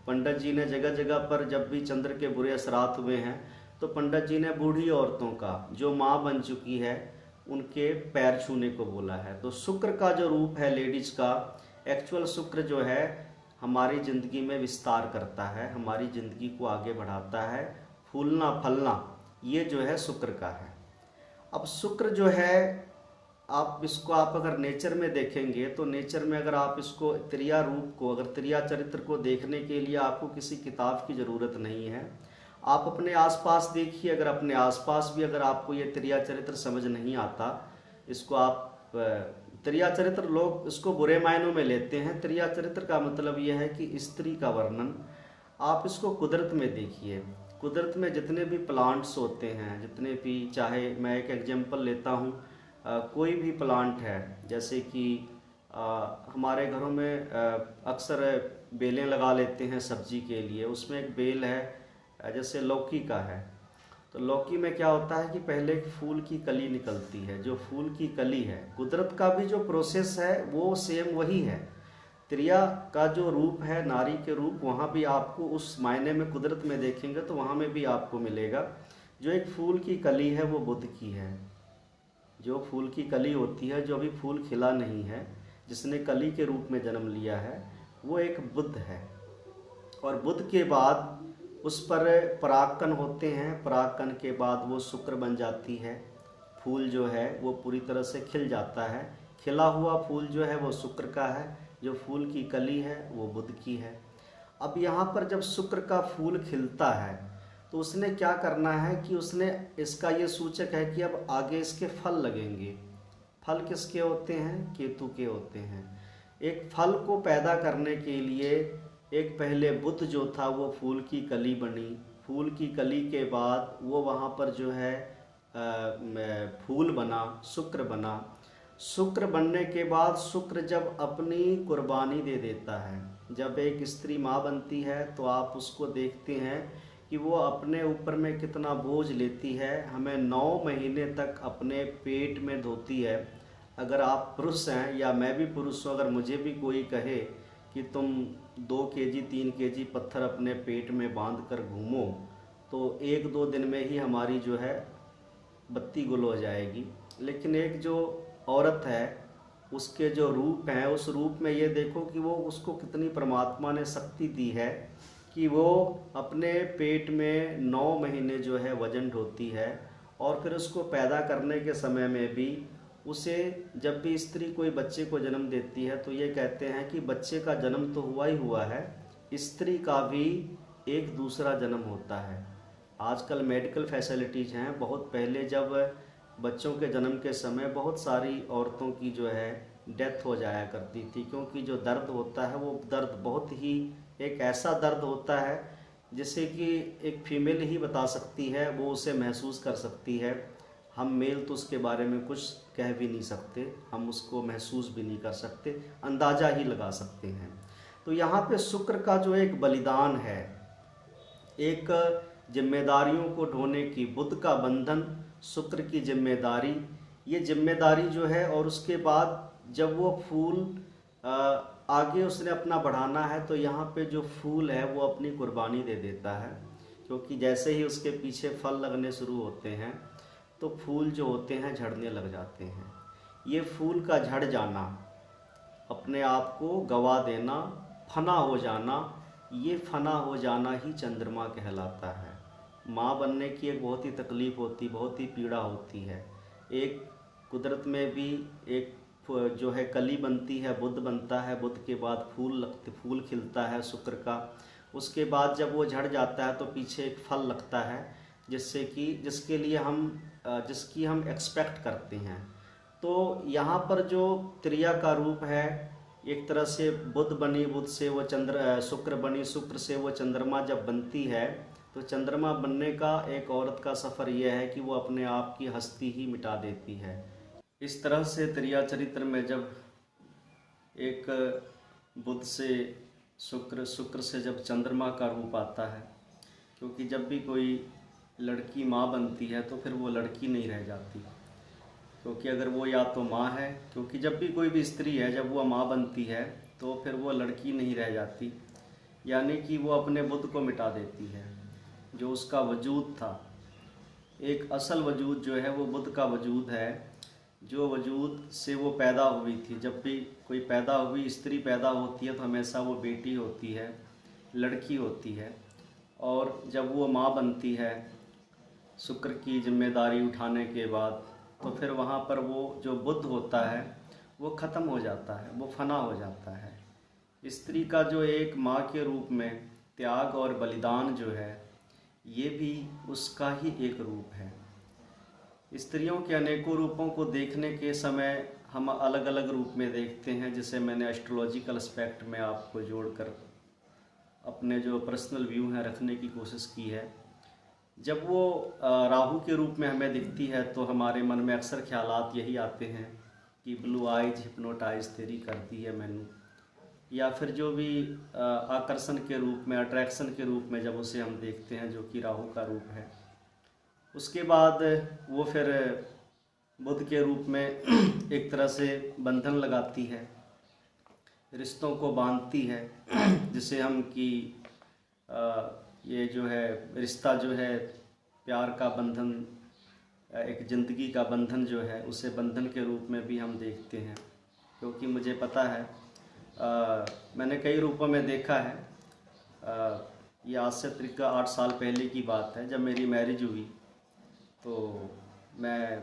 पंडित जी ने जगह जगह पर जब भी चंद्र के बुरे असरात हुए हैं तो पंडित जी ने बूढ़ी औरतों का, जो माँ बन चुकी है, उनके पैर छूने को बोला है। तो शुक्र का जो रूप है लेडीज का, एक्चुअल शुक्र जो है हमारी ज़िंदगी में विस्तार करता है, हमारी ज़िंदगी को आगे बढ़ाता है, फूलना फलना ये जो है शुक्र का है। अब शुक्र जो है आप इसको अगर नेचर में देखेंगे तो नेचर में अगर आप इसको त्रिया रूप को, अगर त्रिया चरित्र को देखने के लिए आपको किसी किताब की ज़रूरत नहीं है। आप अपने आसपास देखिए, अगर अपने आसपास भी अगर आपको ये त्रिया चरित्र समझ नहीं आता, इसको आप त्रिया चरित्र लोग इसको बुरे मायनों में लेते हैं। त्रिया चरित्र का मतलब यह है कि स्त्री का वर्णन। आप इसको कुदरत में देखिए, कुदरत में जितने भी प्लांट्स होते हैं, जितने भी, चाहे मैं एक एग्जांपल लेता हूँ, कोई भी प्लांट है, जैसे कि हमारे घरों में अक्सर बेलें लगा लेते हैं सब्जी के लिए। उसमें एक बेल है जैसे लौकी का है, तो लौकी में क्या होता है कि पहले एक फूल की कली निकलती है। जो फूल की कली है, कुदरत का भी जो प्रोसेस है वो सेम वही है। त्रिया का जो रूप है, नारी के रूप, वहाँ भी आपको उस मायने में कुदरत में देखेंगे तो वहाँ में भी आपको मिलेगा। जो एक फूल की कली है वो बुद्ध की है। जो फूल की कली होती है, जो अभी फूल खिला नहीं है, जिसने कली के रूप में जन्म लिया है, वो एक बुद्ध है। और बुद्ध के बाद उस पर परागकण होते हैं, परागकण के बाद वो शुक्र बन जाती है। फूल जो है वो पूरी तरह से खिल जाता है। खिला हुआ फूल जो है वो शुक्र का है, जो फूल की कली है वो बुद्ध की है। अब यहाँ पर जब शुक्र का फूल खिलता है तो उसने क्या करना है कि उसने, इसका ये सूचक है कि अब आगे इसके फल लगेंगे। फल किसके होते हैं? केतु के होते हैं। एक फल को पैदा करने के लिए एक पहले बुद्ध जो था वो फूल की कली बनी। फूल की कली के बाद वो वहाँ पर जो है फूल बना, शुक्र बना। शुक्र बनने के बाद शुक्र जब अपनी कुर्बानी दे देता है, जब एक स्त्री माँ बनती है तो आप उसको देखते हैं कि वो अपने ऊपर में कितना बोझ लेती है। हमें 9 महीने तक अपने पेट में धोती है। अगर आप पुरुष हैं या मैं भी पुरुष हूँ, अगर मुझे भी कोई कहे कि तुम 2 केजी 3 केजी पत्थर अपने पेट में बांध कर घूमो, तो 1-2 दिन में ही हमारी जो है बत्ती गुल हो जाएगी। लेकिन एक जो औरत है, उसके जो रूप हैं, उस रूप में ये देखो कि वो, उसको कितनी परमात्मा ने शक्ति दी है कि वो अपने पेट में 9 महीने जो है वजन ढोती है। और फिर उसको पैदा करने के समय में भी उसे, जब भी स्त्री कोई बच्चे को जन्म देती है तो ये कहते हैं कि बच्चे का जन्म तो हुआ ही हुआ है, स्त्री का भी एक दूसरा जन्म होता है। आजकल मेडिकल फैसिलिटीज़ हैं, बहुत पहले जब बच्चों के जन्म के समय बहुत सारी औरतों की जो है डेथ हो जाया करती थी, क्योंकि जो दर्द होता है वो दर्द बहुत ही एक ऐसा दर्द होता है जिसे कि एक फीमेल ही बता सकती है, वो उसे महसूस कर सकती है। हम मेल तो उसके बारे में कुछ कह भी नहीं सकते, हम उसको महसूस भी नहीं कर सकते, अंदाज़ा ही लगा सकते हैं। तो यहाँ पे शुक्र का जो एक बलिदान है, एक जिम्मेदारियों को ढोने की, बुद्ध का बंधन, शुक्र की जिम्मेदारी, ये जिम्मेदारी जो है। और उसके बाद जब वो फूल आगे उसने अपना बढ़ाना है तो यहाँ पे जो फूल है वो अपनी कुर्बानी दे देता है, क्योंकि जैसे ही उसके पीछे फल लगने शुरू होते हैं तो फूल जो होते हैं झड़ने लग जाते हैं। ये फूल का झड़ जाना, अपने आप को गवा देना, फना हो जाना, ये फना हो जाना ही चंद्रमा कहलाता है। माँ बनने की एक बहुत ही तकलीफ़ होती, बहुत ही पीड़ा होती है। एक कुदरत में भी एक जो है कली बनती है, बुद्ध बनता है, बुद्ध के बाद फूल खिलता है शुक्र का। उसके बाद जब वो झड़ जाता है तो पीछे एक फल लगता है, जिसके लिए जिसकी हम एक्सपेक्ट करते हैं। तो यहाँ पर जो त्रिया का रूप है, एक तरह से बुध बनी, बुध से वो शुक्र बनी, शुक्र से वो चंद्रमा जब बनती है तो चंद्रमा बनने का एक औरत का सफ़र यह है कि वो अपने आप की हस्ती ही मिटा देती है। इस तरह से त्रिया चरित्र में जब एक बुध से शुक्र, शुक्र से जब चंद्रमा का रूप आता है, क्योंकि जब भी कोई लड़की माँ बनती है तो फिर वो लड़की नहीं रह जाती, क्योंकि अगर वो या तो माँ है, क्योंकि जब भी कोई भी स्त्री है जब वो माँ बनती है तो फिर वो लड़की नहीं रह जाती, यानी कि वो अपने बुद्ध को मिटा देती है। जो उसका वजूद था, एक असल वजूद जो है वो बुद्ध का वजूद है, जो वजूद से वो पैदा हुई थी। जब भी कोई पैदा हुई स्त्री पैदा होती है तो हमेशा वो बेटी होती है, लड़की होती है। और जब वो माँ बनती है शुक्र की जिम्मेदारी उठाने के बाद, तो फिर वहाँ पर वो जो बुद्ध होता है वो ख़त्म हो जाता है, वो फना हो जाता है। स्त्री का जो एक माँ के रूप में त्याग और बलिदान जो है, ये भी उसका ही एक रूप है। स्त्रियों के अनेकों रूपों को देखने के समय हम अलग अलग रूप में देखते हैं, जिसे मैंने एस्ट्रोलॉजिकल एस्पेक्ट में आपको जोड़कर अपने जो पर्सनल व्यू हैं रखने की कोशिश की है। जब वो राहु के रूप में हमें दिखती है तो हमारे मन में अक्सर ख्यालात यही आते हैं कि ब्लू आइज हिप्नोटाइज तेरी करती है मैनू, या फिर जो भी आकर्षण के रूप में, अट्रैक्शन के रूप में जब उसे हम देखते हैं, जो कि राहु का रूप है। उसके बाद वो फिर बुध के रूप में एक तरह से बंधन लगाती है, रिश्तों को बांधती है, जिसे हम कि ये जो है रिश्ता जो है प्यार का बंधन, एक ज़िंदगी का बंधन जो है, उसे बंधन के रूप में भी हम देखते हैं। क्योंकि मुझे पता है, मैंने कई रूपों में देखा है। ये आज से तकरीबन 8 साल पहले की बात है, जब मेरी मैरिज हुई तो मैं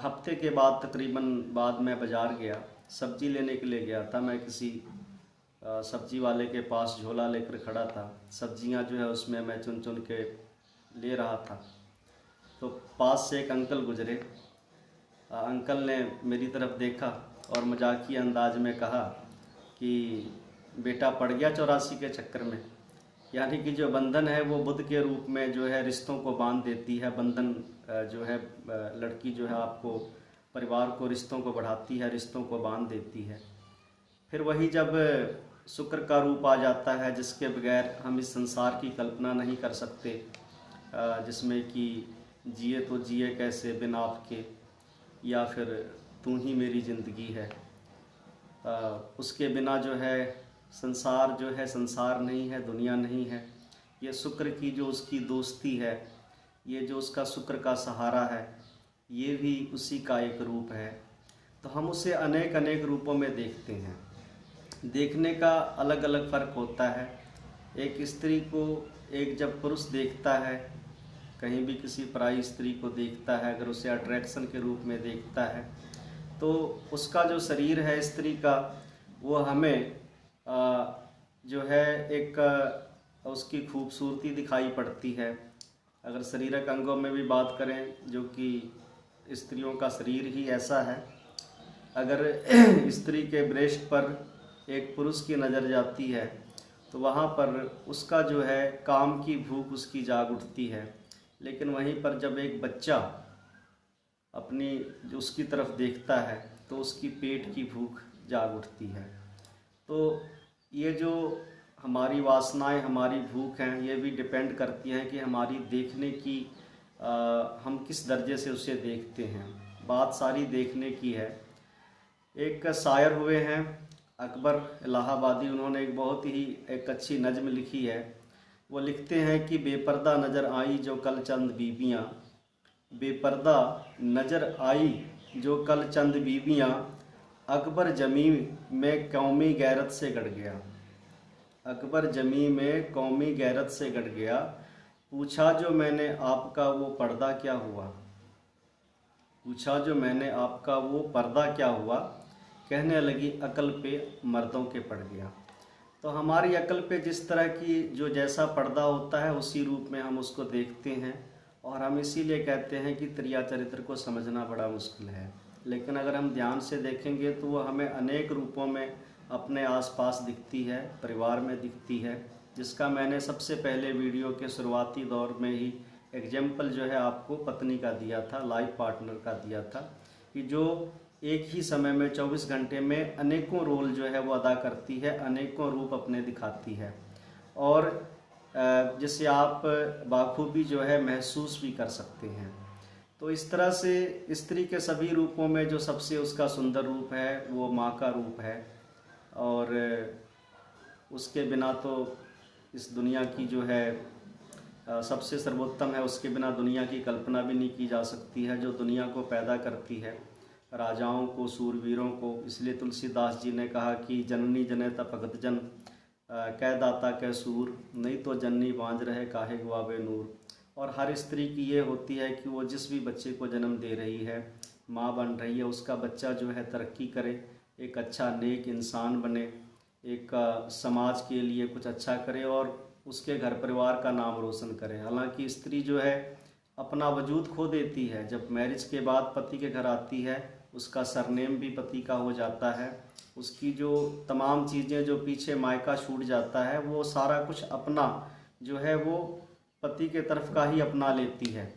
हफ्ते के बाद तकरीबन बाद मैं बाज़ार गया, सब्ज़ी लेने के लिए गया था। मैं किसी सब्ज़ी वाले के पास झोला लेकर खड़ा था, सब्जियां जो है उसमें मैं चुन चुन के ले रहा था। तो पास से एक अंकल गुजरे। अंकल ने मेरी तरफ देखा और मजाकिया अंदाज में कहा कि बेटा पड़ गया 84 के चक्कर में। यानी कि जो बंधन है वो बुद्ध के रूप में जो है रिश्तों को बांध देती है। बंधन जो है लड़की जो है आपको, परिवार को, रिश्तों को बढ़ाती है, रिश्तों को बांध देती है। फिर वही जब शुक्र का रूप आ जाता है, जिसके बगैर हम इस संसार की कल्पना नहीं कर सकते, जिसमें कि जिए तो जिए कैसे बिना आपके, या फिर तू ही मेरी ज़िंदगी है, उसके बिना जो है संसार जो है संसार नहीं है, दुनिया नहीं है। ये शुक्र की जो उसकी दोस्ती है, ये जो उसका शुक्र का सहारा है, ये भी उसी का एक रूप है। तो हम उसे अनेक अनेक रूपों में देखते हैं। देखने का अलग अलग फ़र्क होता है। एक स्त्री को एक जब पुरुष देखता है, कहीं भी किसी पराई स्त्री को देखता है, अगर उसे अट्रैक्शन के रूप में देखता है, तो उसका जो शरीर है स्त्री का, वो हमें जो है एक उसकी खूबसूरती दिखाई पड़ती है। अगर शरीरक अंगों में भी बात करें, जो कि स्त्रियों का शरीर ही ऐसा है, अगर स्त्री के ब्रेस्ट पर एक पुरुष की नज़र जाती है तो वहाँ पर उसका जो है काम की भूख उसकी जाग उठती है। लेकिन वहीं पर जब एक बच्चा अपनी जो उसकी तरफ देखता है तो उसकी पेट की भूख जाग उठती है। तो ये जो हमारी वासनाएं, हमारी भूख हैं, ये भी डिपेंड करती हैं कि हमारी देखने की हम किस दर्जे से उसे देखते हैं। बात सारी देखने की है। एक शायर हुए हैं अकबर इलाहाबादी, उन्होंने एक बहुत ही एक अच्छी नज़्म लिखी है। वो लिखते हैं कि बेपर्दा नज़र आई जो कल चंद बीबियाँ, बेपर्दा नज़र आई जो कल चंद बीबियाँ, अकबर जमी में कौमी गैरत से गड़ गया। अकबर जमी में कौमी गैरत से गड़ गया, पूछा जो मैंने आपका वो पर्दा क्या हुआ, पूछा जो मैंने आपका वो पर्दा क्या हुआ, कहने लगी अकल पे मर्दों के पड़ गया। तो हमारी अकल पे जिस तरह की जो जैसा पर्दा होता है उसी रूप में हम उसको देखते हैं, और हम इसीलिए कहते हैं कि त्रिया चरित्र को समझना बड़ा मुश्किल है। लेकिन अगर हम ध्यान से देखेंगे तो वो हमें अनेक रूपों में अपने आसपास दिखती है, परिवार में दिखती है, जिसका मैंने सबसे पहले वीडियो के शुरुआती दौर में ही एग्जाम्पल जो है आपको पत्नी का दिया था, लाइफ पार्टनर का दिया था, कि जो एक ही समय में 24 घंटे में अनेकों रोल जो है वो अदा करती है, अनेकों रूप अपने दिखाती है, और जिसे आप बाखूबी जो है महसूस भी कर सकते हैं। तो इस तरह से स्त्री के सभी रूपों में जो सबसे उसका सुंदर रूप है वो माँ का रूप है, और उसके बिना तो इस दुनिया की जो है सबसे सर्वोत्तम है, उसके बिना दुनिया की कल्पना भी नहीं की जा सकती है, जो दुनिया को पैदा करती है, राजाओं को, सूरवीरों को। इसलिए तुलसीदास जी ने कहा कि जननी जनेता भगत जन, कह दाता कह सूर, नहीं तो जननी बांझ रहे काहे गवावे नूर। और हर स्त्री की ये होती है कि वो जिस भी बच्चे को जन्म दे रही है, माँ बन रही है, उसका बच्चा जो है तरक्की करे, एक अच्छा नेक इंसान बने, एक समाज के लिए कुछ अच्छा करे और उसके घर परिवार का नाम रोशन करे। हालांकि स्त्री जो है अपना वजूद खो देती है, जब मैरिज के बाद पति के घर आती है उसका सरनेम भी पति का हो जाता है, उसकी जो तमाम चीज़ें जो पीछे मायका छूट जाता है वो सारा कुछ अपना जो है वो पति के तरफ का ही अपना लेती है,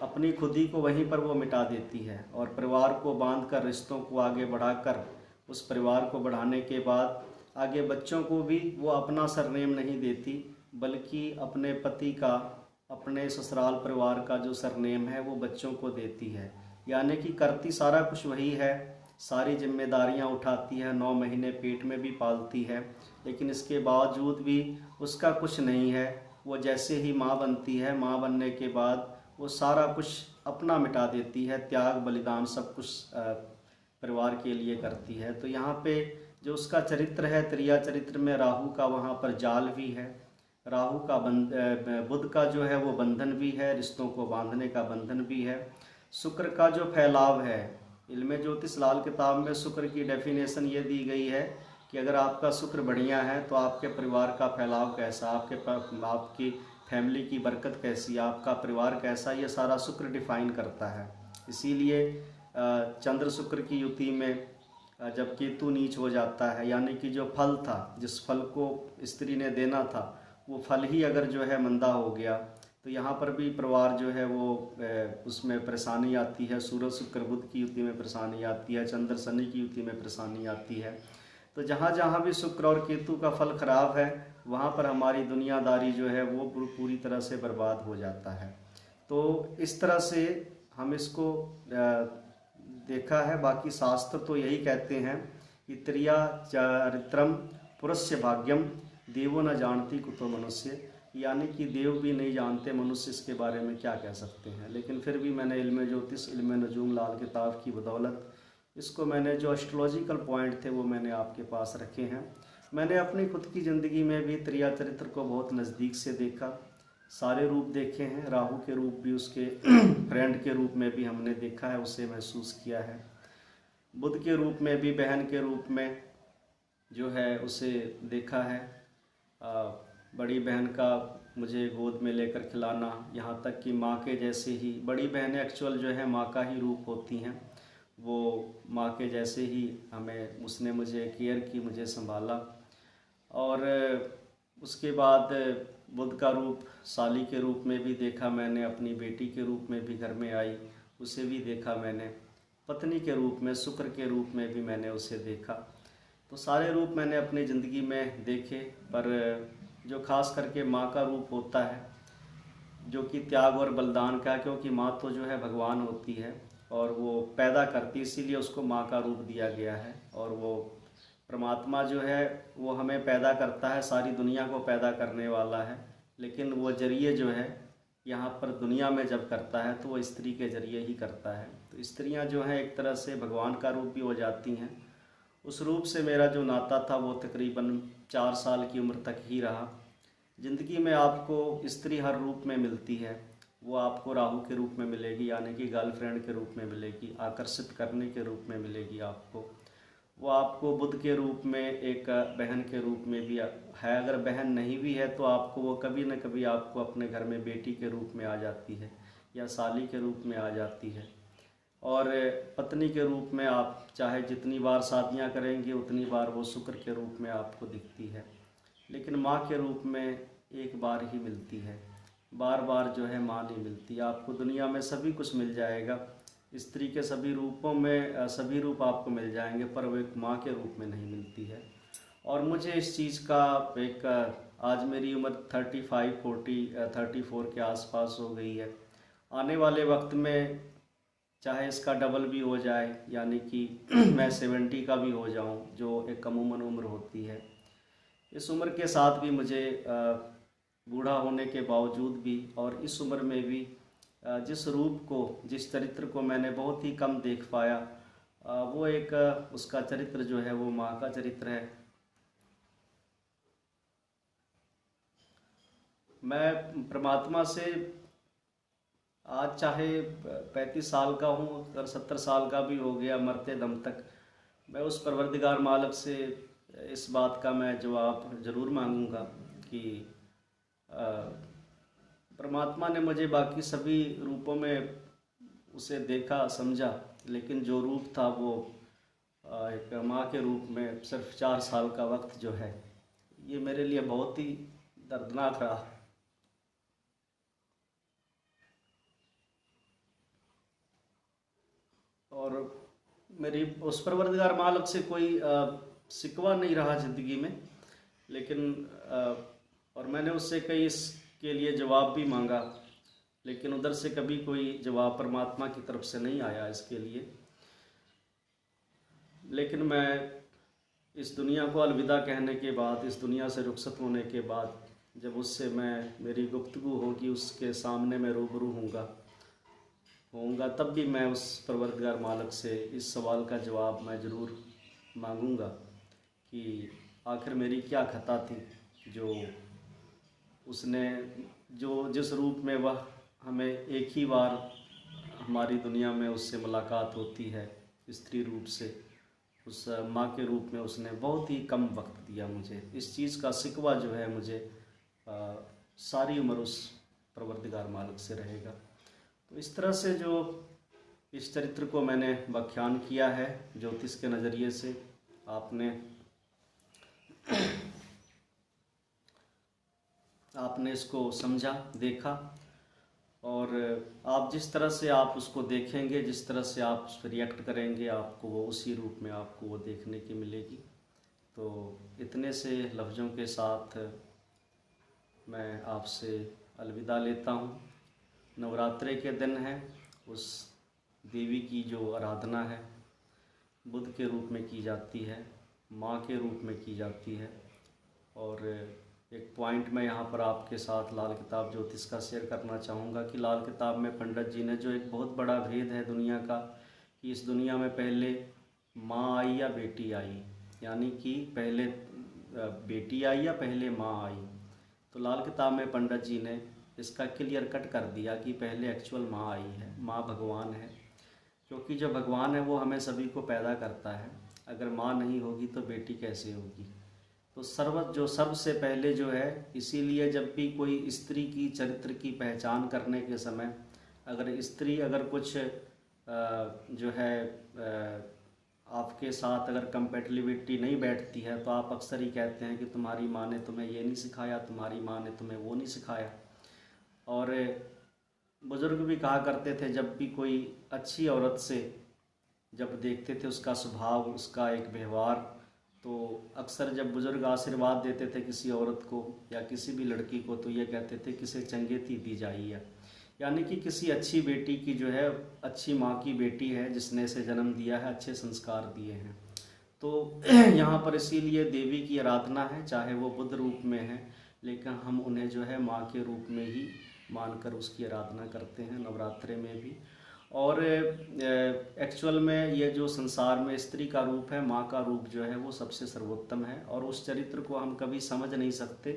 अपनी खुदी को वहीं पर वो मिटा देती है, और परिवार को बांध कर, रिश्तों को आगे बढ़ाकर, उस परिवार को बढ़ाने के बाद आगे बच्चों को भी वो अपना सरनेम नहीं देती, बल्कि अपने पति का, अपने ससुराल परिवार का जो सरनेम है वो बच्चों को देती है। यानी कि करती सारा कुछ वही है, सारी जिम्मेदारियां उठाती है, 9 महीने पेट में भी पालती है, लेकिन इसके बावजूद भी उसका कुछ नहीं है। वो जैसे ही माँ बनती है, माँ बनने के बाद वो सारा कुछ अपना मिटा देती है, त्याग बलिदान सब कुछ परिवार के लिए करती है। तो यहाँ पे जो उसका चरित्र है, त्रिया चरित्र में राहु का वहाँ पर जाल भी है, राहु का बुध का जो है वो बंधन भी है, रिश्तों को बांधने का बंधन भी है। शुक्र का जो फैलाव है, इल्मे ज्योतिष लाल किताब में शुक्र की डेफिनेशन ये दी गई है कि अगर आपका शुक्र बढ़िया है तो आपके परिवार का फैलाव कैसा, आपकी फैमिली की बरकत कैसी, आपका परिवार कैसा, ये सारा शुक्र डिफाइन करता है। इसीलिए चंद्र शुक्र की युति में जब केतु नीच हो जाता है, यानी कि जो फल था, जिस फल को स्त्री ने देना था, वो फल ही अगर जो है मंदा हो गया तो यहाँ पर भी परिवार जो है वो उसमें परेशानी आती है। सूरज शुक्र बुध की युति में परेशानी आती है, चंद्र शनि की युति में परेशानी आती है। तो जहाँ जहाँ भी शुक्र और केतु का फल खराब है वहाँ पर हमारी दुनियादारी जो है वो पूरी तरह से बर्बाद हो जाता है। तो इस तरह से हम इसको देखा है। बाकी शास्त्र तो यही कहते हैं कि त्रिया चारित्रम पुरुष भाग्यम देवो न जानती कुतो मनुष्य, यानी कि देव भी नहीं जानते मनुष्य इसके बारे में क्या कह सकते हैं। लेकिन फिर भी मैंने इल्मे ज्योतिष, इल्मे नजूम लाल किताब की बदौलत इसको मैंने जो एस्ट्रोलॉजिकल पॉइंट थे वो मैंने आपके पास रखे हैं। मैंने अपनी खुद की ज़िंदगी में भी त्रिया चरित्र को बहुत नज़दीक से देखा, सारे रूप देखे हैं, राहु के रूप भी, उसके फ्रेंड के रूप में भी हमने देखा है, उसे महसूस किया है, बुध के रूप में भी, बहन के रूप में जो है उसे देखा है। बड़ी बहन का मुझे गोद में लेकर खिलाना, यहाँ तक कि माँ के जैसे ही, बड़ी बहनें एक्चुअल जो है माँ का ही रूप होती हैं, वो माँ के जैसे ही हमें, उसने मुझे केयर की, मुझे संभाला। और उसके बाद बुध का रूप साली के रूप में भी देखा मैंने, अपनी बेटी के रूप में भी घर में आई, उसे भी देखा मैंने, पत्नी के रूप में, शुक्र के रूप में भी मैंने उसे देखा। तो सारे रूप मैंने अपनी ज़िंदगी में देखे, पर जो खास करके माँ का रूप होता है जो कि त्याग और बलिदान का, क्योंकि माँ तो जो है भगवान होती है और वो पैदा करती, इसीलिए उसको माँ का रूप दिया गया है। और वो परमात्मा जो है वो हमें पैदा करता है, सारी दुनिया को पैदा करने वाला है, लेकिन वो जरिए जो है यहाँ पर दुनिया में जब करता है तो वो स्त्री के जरिए ही करता है। तो स्त्रियाँ जो हैं एक तरह से भगवान का रूप भी हो जाती हैं। उस रूप से मेरा जो नाता था वो तकरीबन 4 साल की उम्र तक ही रहा। ज़िंदगी में आपको स्त्री हर रूप में मिलती है। वो आपको राहु के रूप में मिलेगी, यानी कि गर्लफ्रेंड के रूप में मिलेगी, आकर्षित करने के रूप में मिलेगी आपको। वो आपको बुद्ध के रूप में, एक बहन के रूप में भी है। अगर बहन नहीं भी है तो आपको वो कभी न कभी आपको अपने घर में बेटी के रूप में आ जाती है या साली के रूप में आ जाती है। और पत्नी के रूप में आप चाहे जितनी बार शादियां करेंगे उतनी बार वो शुक्र के रूप में आपको दिखती है। लेकिन माँ के रूप में एक बार ही मिलती है, बार बार जो है माँ नहीं मिलती। आपको दुनिया में सभी कुछ मिल जाएगा, स्त्री के सभी रूपों में सभी रूप आपको मिल जाएंगे, पर वो एक माँ के रूप में नहीं मिलती है। और मुझे इस चीज़ का एक आज मेरी उम्र 34 के आसपास हो गई है। आने वाले वक्त में चाहे इसका डबल भी हो जाए, यानी कि मैं 70 का भी हो जाऊं, जो एक अमूमन उम्र होती है। इस उम्र के साथ भी मुझे बूढ़ा होने के बावजूद भी और इस उम्र में भी जिस रूप को, जिस चरित्र को मैंने बहुत ही कम देख पाया, वो एक उसका चरित्र जो है वो माँ का चरित्र है। मैं परमात्मा से आज चाहे 35 साल का हूँ, अगर 70 साल का भी हो गया मरते दम तक, मैं उस परवरदिगार मालिक से इस बात का मैं जवाब ज़रूर मांगूंगा कि परमात्मा ने मुझे बाकी सभी रूपों में उसे देखा समझा, लेकिन जो रूप था वो एक माँ के रूप में सिर्फ 4 साल का वक्त जो है, ये मेरे लिए बहुत ही दर्दनाक रहा। और मेरी उस परवरदिगार मालिक से कोई शिकवा नहीं रहा ज़िंदगी में, लेकिन और मैंने उससे कई इसके लिए जवाब भी मांगा, लेकिन उधर से कभी कोई जवाब परमात्मा की तरफ से नहीं आया इसके लिए। लेकिन मैं इस दुनिया को अलविदा कहने के बाद, इस दुनिया से रुखसत होने के बाद, जब उससे मेरी गुफ्तगू होगी, उसके सामने मैं रूबरू होऊंगा, तब भी मैं उस परवरदिगार मालिक से इस सवाल का जवाब मैं ज़रूर मांगूंगा कि आखिर मेरी क्या खता थी, जो उसने जिस रूप में वह हमें एक ही बार हमारी दुनिया में उससे मुलाकात होती है स्त्री रूप से, उस माँ के रूप में उसने बहुत ही कम वक्त दिया मुझे। इस चीज़ का शिकवा जो है मुझे सारी उम्र उस परवरदिगार मालिक से रहेगा। तो इस तरह से जो इस चरित्र को मैंने व्याख्यान किया है ज्योतिष के नज़रिए से, आपने इसको समझा, देखा, और आप जिस तरह से आप उसको देखेंगे, जिस तरह से आप उस पर रिएक्ट करेंगे, आपको वो उसी रूप में आपको वो देखने की मिलेगी। तो इतने से लफ्ज़ों के साथ मैं आपसे अलविदा लेता हूँ। नवरात्रे के दिन है, उस देवी की जो आराधना है बुद्ध के रूप में की जाती है, माँ के रूप में की जाती है। और एक पॉइंट मैं यहाँ पर आपके साथ लाल किताब ज्योतिष का शेयर करना चाहूँगा कि लाल किताब में पंडित जी ने जो एक बहुत बड़ा भेद है दुनिया का, कि इस दुनिया में पहले माँ आई या बेटी आई, यानी कि पहले बेटी आई या पहले माँ आई। तो लाल किताब में पंडित जी ने इसका क्लियर कट कर दिया कि पहले एक्चुअल माँ आई है, माँ भगवान है, क्योंकि जो भगवान है वो हमें सभी को पैदा करता है। अगर माँ नहीं होगी तो बेटी कैसे होगी। तो सबसे पहले जो है, इसीलिए जब भी कोई स्त्री की चरित्र की पहचान करने के समय अगर कुछ जो है आपके साथ अगर कंपेटिबिलिटी नहीं बैठती है, तो आप अक्सर ही कहते हैं कि तुम्हारी माँ ने तुम्हें ये नहीं सिखाया, तुम्हारी माँ ने तुम्हें वो नहीं सिखाया। और बुज़ुर्ग भी कहा करते थे, जब भी कोई अच्छी औरत से जब देखते थे उसका स्वभाव, उसका एक व्यवहार, तो अक्सर जब बुज़ुर्ग आशीर्वाद देते थे किसी औरत को या किसी भी लड़की को, तो ये कहते थे किसे चंगे थी दी जाई है, यानी कि किसी अच्छी बेटी की जो है, अच्छी माँ की बेटी है जिसने इसे जन्म दिया है, अच्छे संस्कार दिए हैं। तो यहाँ पर इसीलिए देवी की आराधना है, चाहे वो बुद्ध रूप में है, लेकिन हम उन्हें जो है माँ के रूप में ही मानकर उसकी आराधना करते हैं नवरात्रे में भी। और एक्चुअल में ये जो संसार में स्त्री का रूप है, माँ का रूप जो है वो सबसे सर्वोत्तम है, और उस चरित्र को हम कभी समझ नहीं सकते।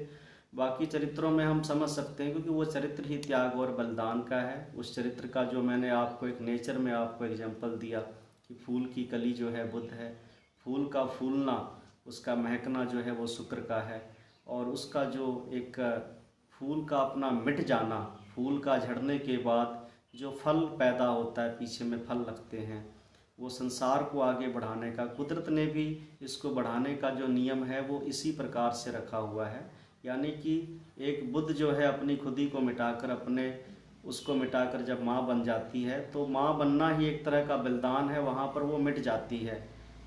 बाकी चरित्रों में हम समझ सकते हैं क्योंकि वो चरित्र ही त्याग और बलिदान का है। उस चरित्र का जो मैंने आपको एक नेचर में आपको एग्जांपल दिया कि फूल की कली जो है बुद्ध है, फूल का फूलना, उसका महकना जो है वो शुक्र का है, और उसका जो एक फूल का अपना मिट जाना, फूल का झड़ने के बाद जो फल पैदा होता है, पीछे में फल लगते हैं, वो संसार को आगे बढ़ाने का, कुदरत ने भी इसको बढ़ाने का जो नियम है वो इसी प्रकार से रखा हुआ है। यानी कि एक बुद्ध जो है अपनी खुदी को मिटाकर, अपने उसको मिटाकर जब माँ बन जाती है, तो माँ बनना ही एक तरह का बलिदान है। वहाँ पर वो मिट जाती है,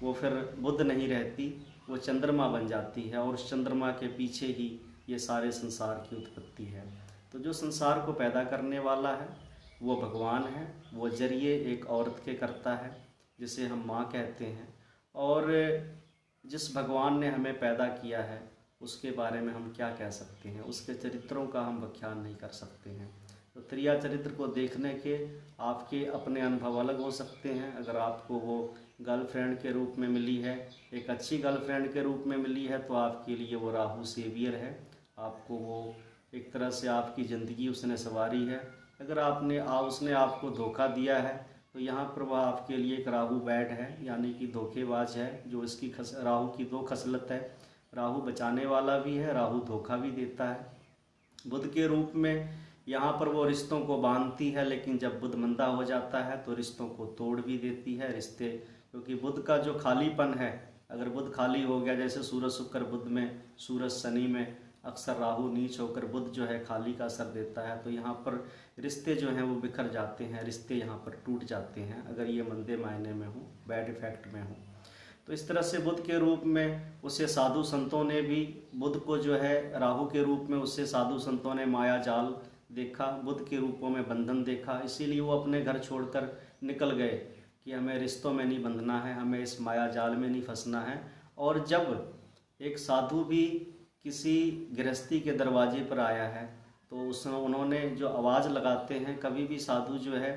वो फिर बुद्ध नहीं रहती, वो चंद्रमा बन जाती है, और उस चंद्रमा के पीछे ही ये सारे संसार की उत्पत्ति है। तो जो संसार को पैदा करने वाला है वो भगवान है, वो जरिए एक औरत के करता है जिसे हम माँ कहते हैं। और जिस भगवान ने हमें पैदा किया है उसके बारे में हम क्या कह सकते हैं, उसके चरित्रों का हम व्याख्यान नहीं कर सकते हैं। तो त्रिया चरित्र को देखने के आपके अपने अनुभव अलग हो सकते हैं। अगर आपको वो गर्लफ्रेंड के रूप में मिली है, एक अच्छी गर्लफ्रेंड के रूप में मिली है, तो आपके लिए वो राहु सेवियर है, आपको वो एक तरह से आपकी ज़िंदगी उसने संवारी है। अगर उसने आपको धोखा दिया है तो यहाँ पर वह आपके लिए एक राहु बैड है, यानी कि धोखेबाज है। जो इसकी राहु की दो खसलत है, राहु बचाने वाला भी है, राहु धोखा भी देता है। बुध के रूप में यहाँ पर वो रिश्तों को बांधती है, लेकिन जब बुध मंदा हो जाता है तो रिश्तों को तोड़ भी देती है। रिश्ते, क्योंकि बुध का जो खालीपन है, अगर बुध खाली हो गया, जैसे सूरज शुक्र बुध में, सूरज शनि में, अक्सर राहु नीच होकर बुध जो है खाली का असर देता है, तो यहाँ पर रिश्ते जो हैं वो बिखर जाते हैं, रिश्ते यहाँ पर टूट जाते हैं अगर ये मंदे मायने में हो, बैड इफेक्ट में हो। तो इस तरह से बुध के रूप में उसे साधु संतों ने भी, बुध को जो है राहु के रूप में उससे साधु संतों ने माया जाल देखा, बुध के रूपों में बंधन देखा, इसीलिए वो अपने घर छोड़कर निकल गए कि हमें रिश्तों में नहीं बंधना है, हमें इस माया जाल में नहीं फंसना है। और जब एक साधु भी किसी गृहस्थी के दरवाजे पर आया है तो उन्होंने जो आवाज़ लगाते हैं, कभी भी साधु जो है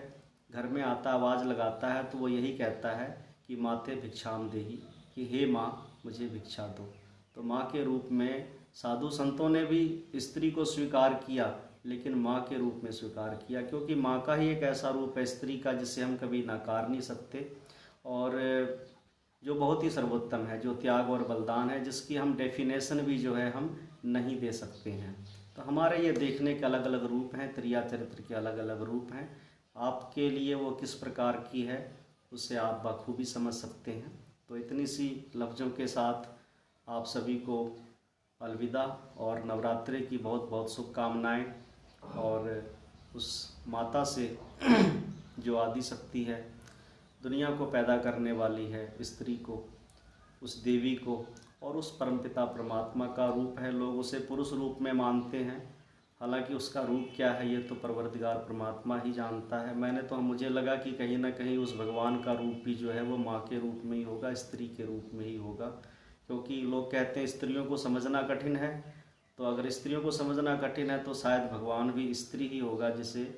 घर में आता आवाज़ लगाता है तो वो यही कहता है कि माते भिक्षाम देही, कि हे माँ मुझे भिक्षा दो। तो माँ के रूप में साधु संतों ने भी स्त्री को स्वीकार किया, लेकिन माँ के रूप में स्वीकार किया, क्योंकि माँ का ही एक ऐसा रूप है स्त्री का जिसे हम कभी नकार नहीं सकते, और जो बहुत ही सर्वोत्तम है, जो त्याग और बलिदान है, जिसकी हम डेफिनेशन भी जो है हम नहीं दे सकते हैं। तो हमारे ये देखने के अलग अलग रूप हैं, त्रिया चरित्र के अलग अलग रूप हैं। आपके लिए वो किस प्रकार की है उसे आप बखूबी समझ सकते हैं। तो इतनी सी लफ्ज़ों के साथ आप सभी को अलविदा, और नवरात्रि की बहुत बहुत शुभकामनाएँ। और उस माता से जो आदि शक्ति है, दुनिया को पैदा करने वाली है, स्त्री को, उस देवी को, और उस परमपिता परमात्मा का रूप है। लोग उसे पुरुष रूप में मानते हैं, हालांकि उसका रूप क्या है ये तो परवरदिगार परमात्मा ही जानता है। मुझे लगा कि कहीं ना कहीं उस भगवान का रूप भी जो है वो माँ के रूप में ही होगा, स्त्री के रूप में ही होगा, क्योंकि लोग कहते हैं स्त्रियों को समझना कठिन है। तो अगर स्त्रियों को समझना कठिन है तो शायद भगवान भी स्त्री ही होगा, जिसे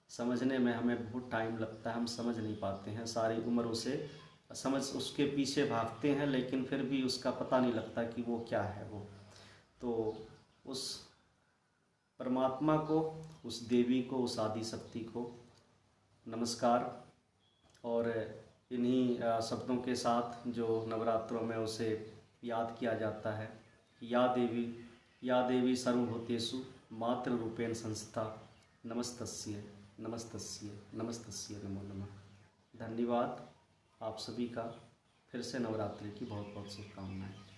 समझने में हमें बहुत टाइम लगता है, हम समझ नहीं पाते हैं, सारी उम्र उसे समझ उसके पीछे भागते हैं, लेकिन फिर भी उसका पता नहीं लगता कि वो क्या है वो। तो उस परमात्मा को, उस देवी को, उस आदि शक्ति को नमस्कार। और इन्हीं शब्दों के साथ जो नवरात्रों में उसे याद किया जाता है, या देवी सर्वभूतेषु मातृ रूपेण संस्था, नमस्तस्ये नमस्तस्ये नमस्तस्ये नमो नमः। धन्यवाद आप सभी का। फिर से नवरात्रि की बहुत बहुत शुभकामनाएं।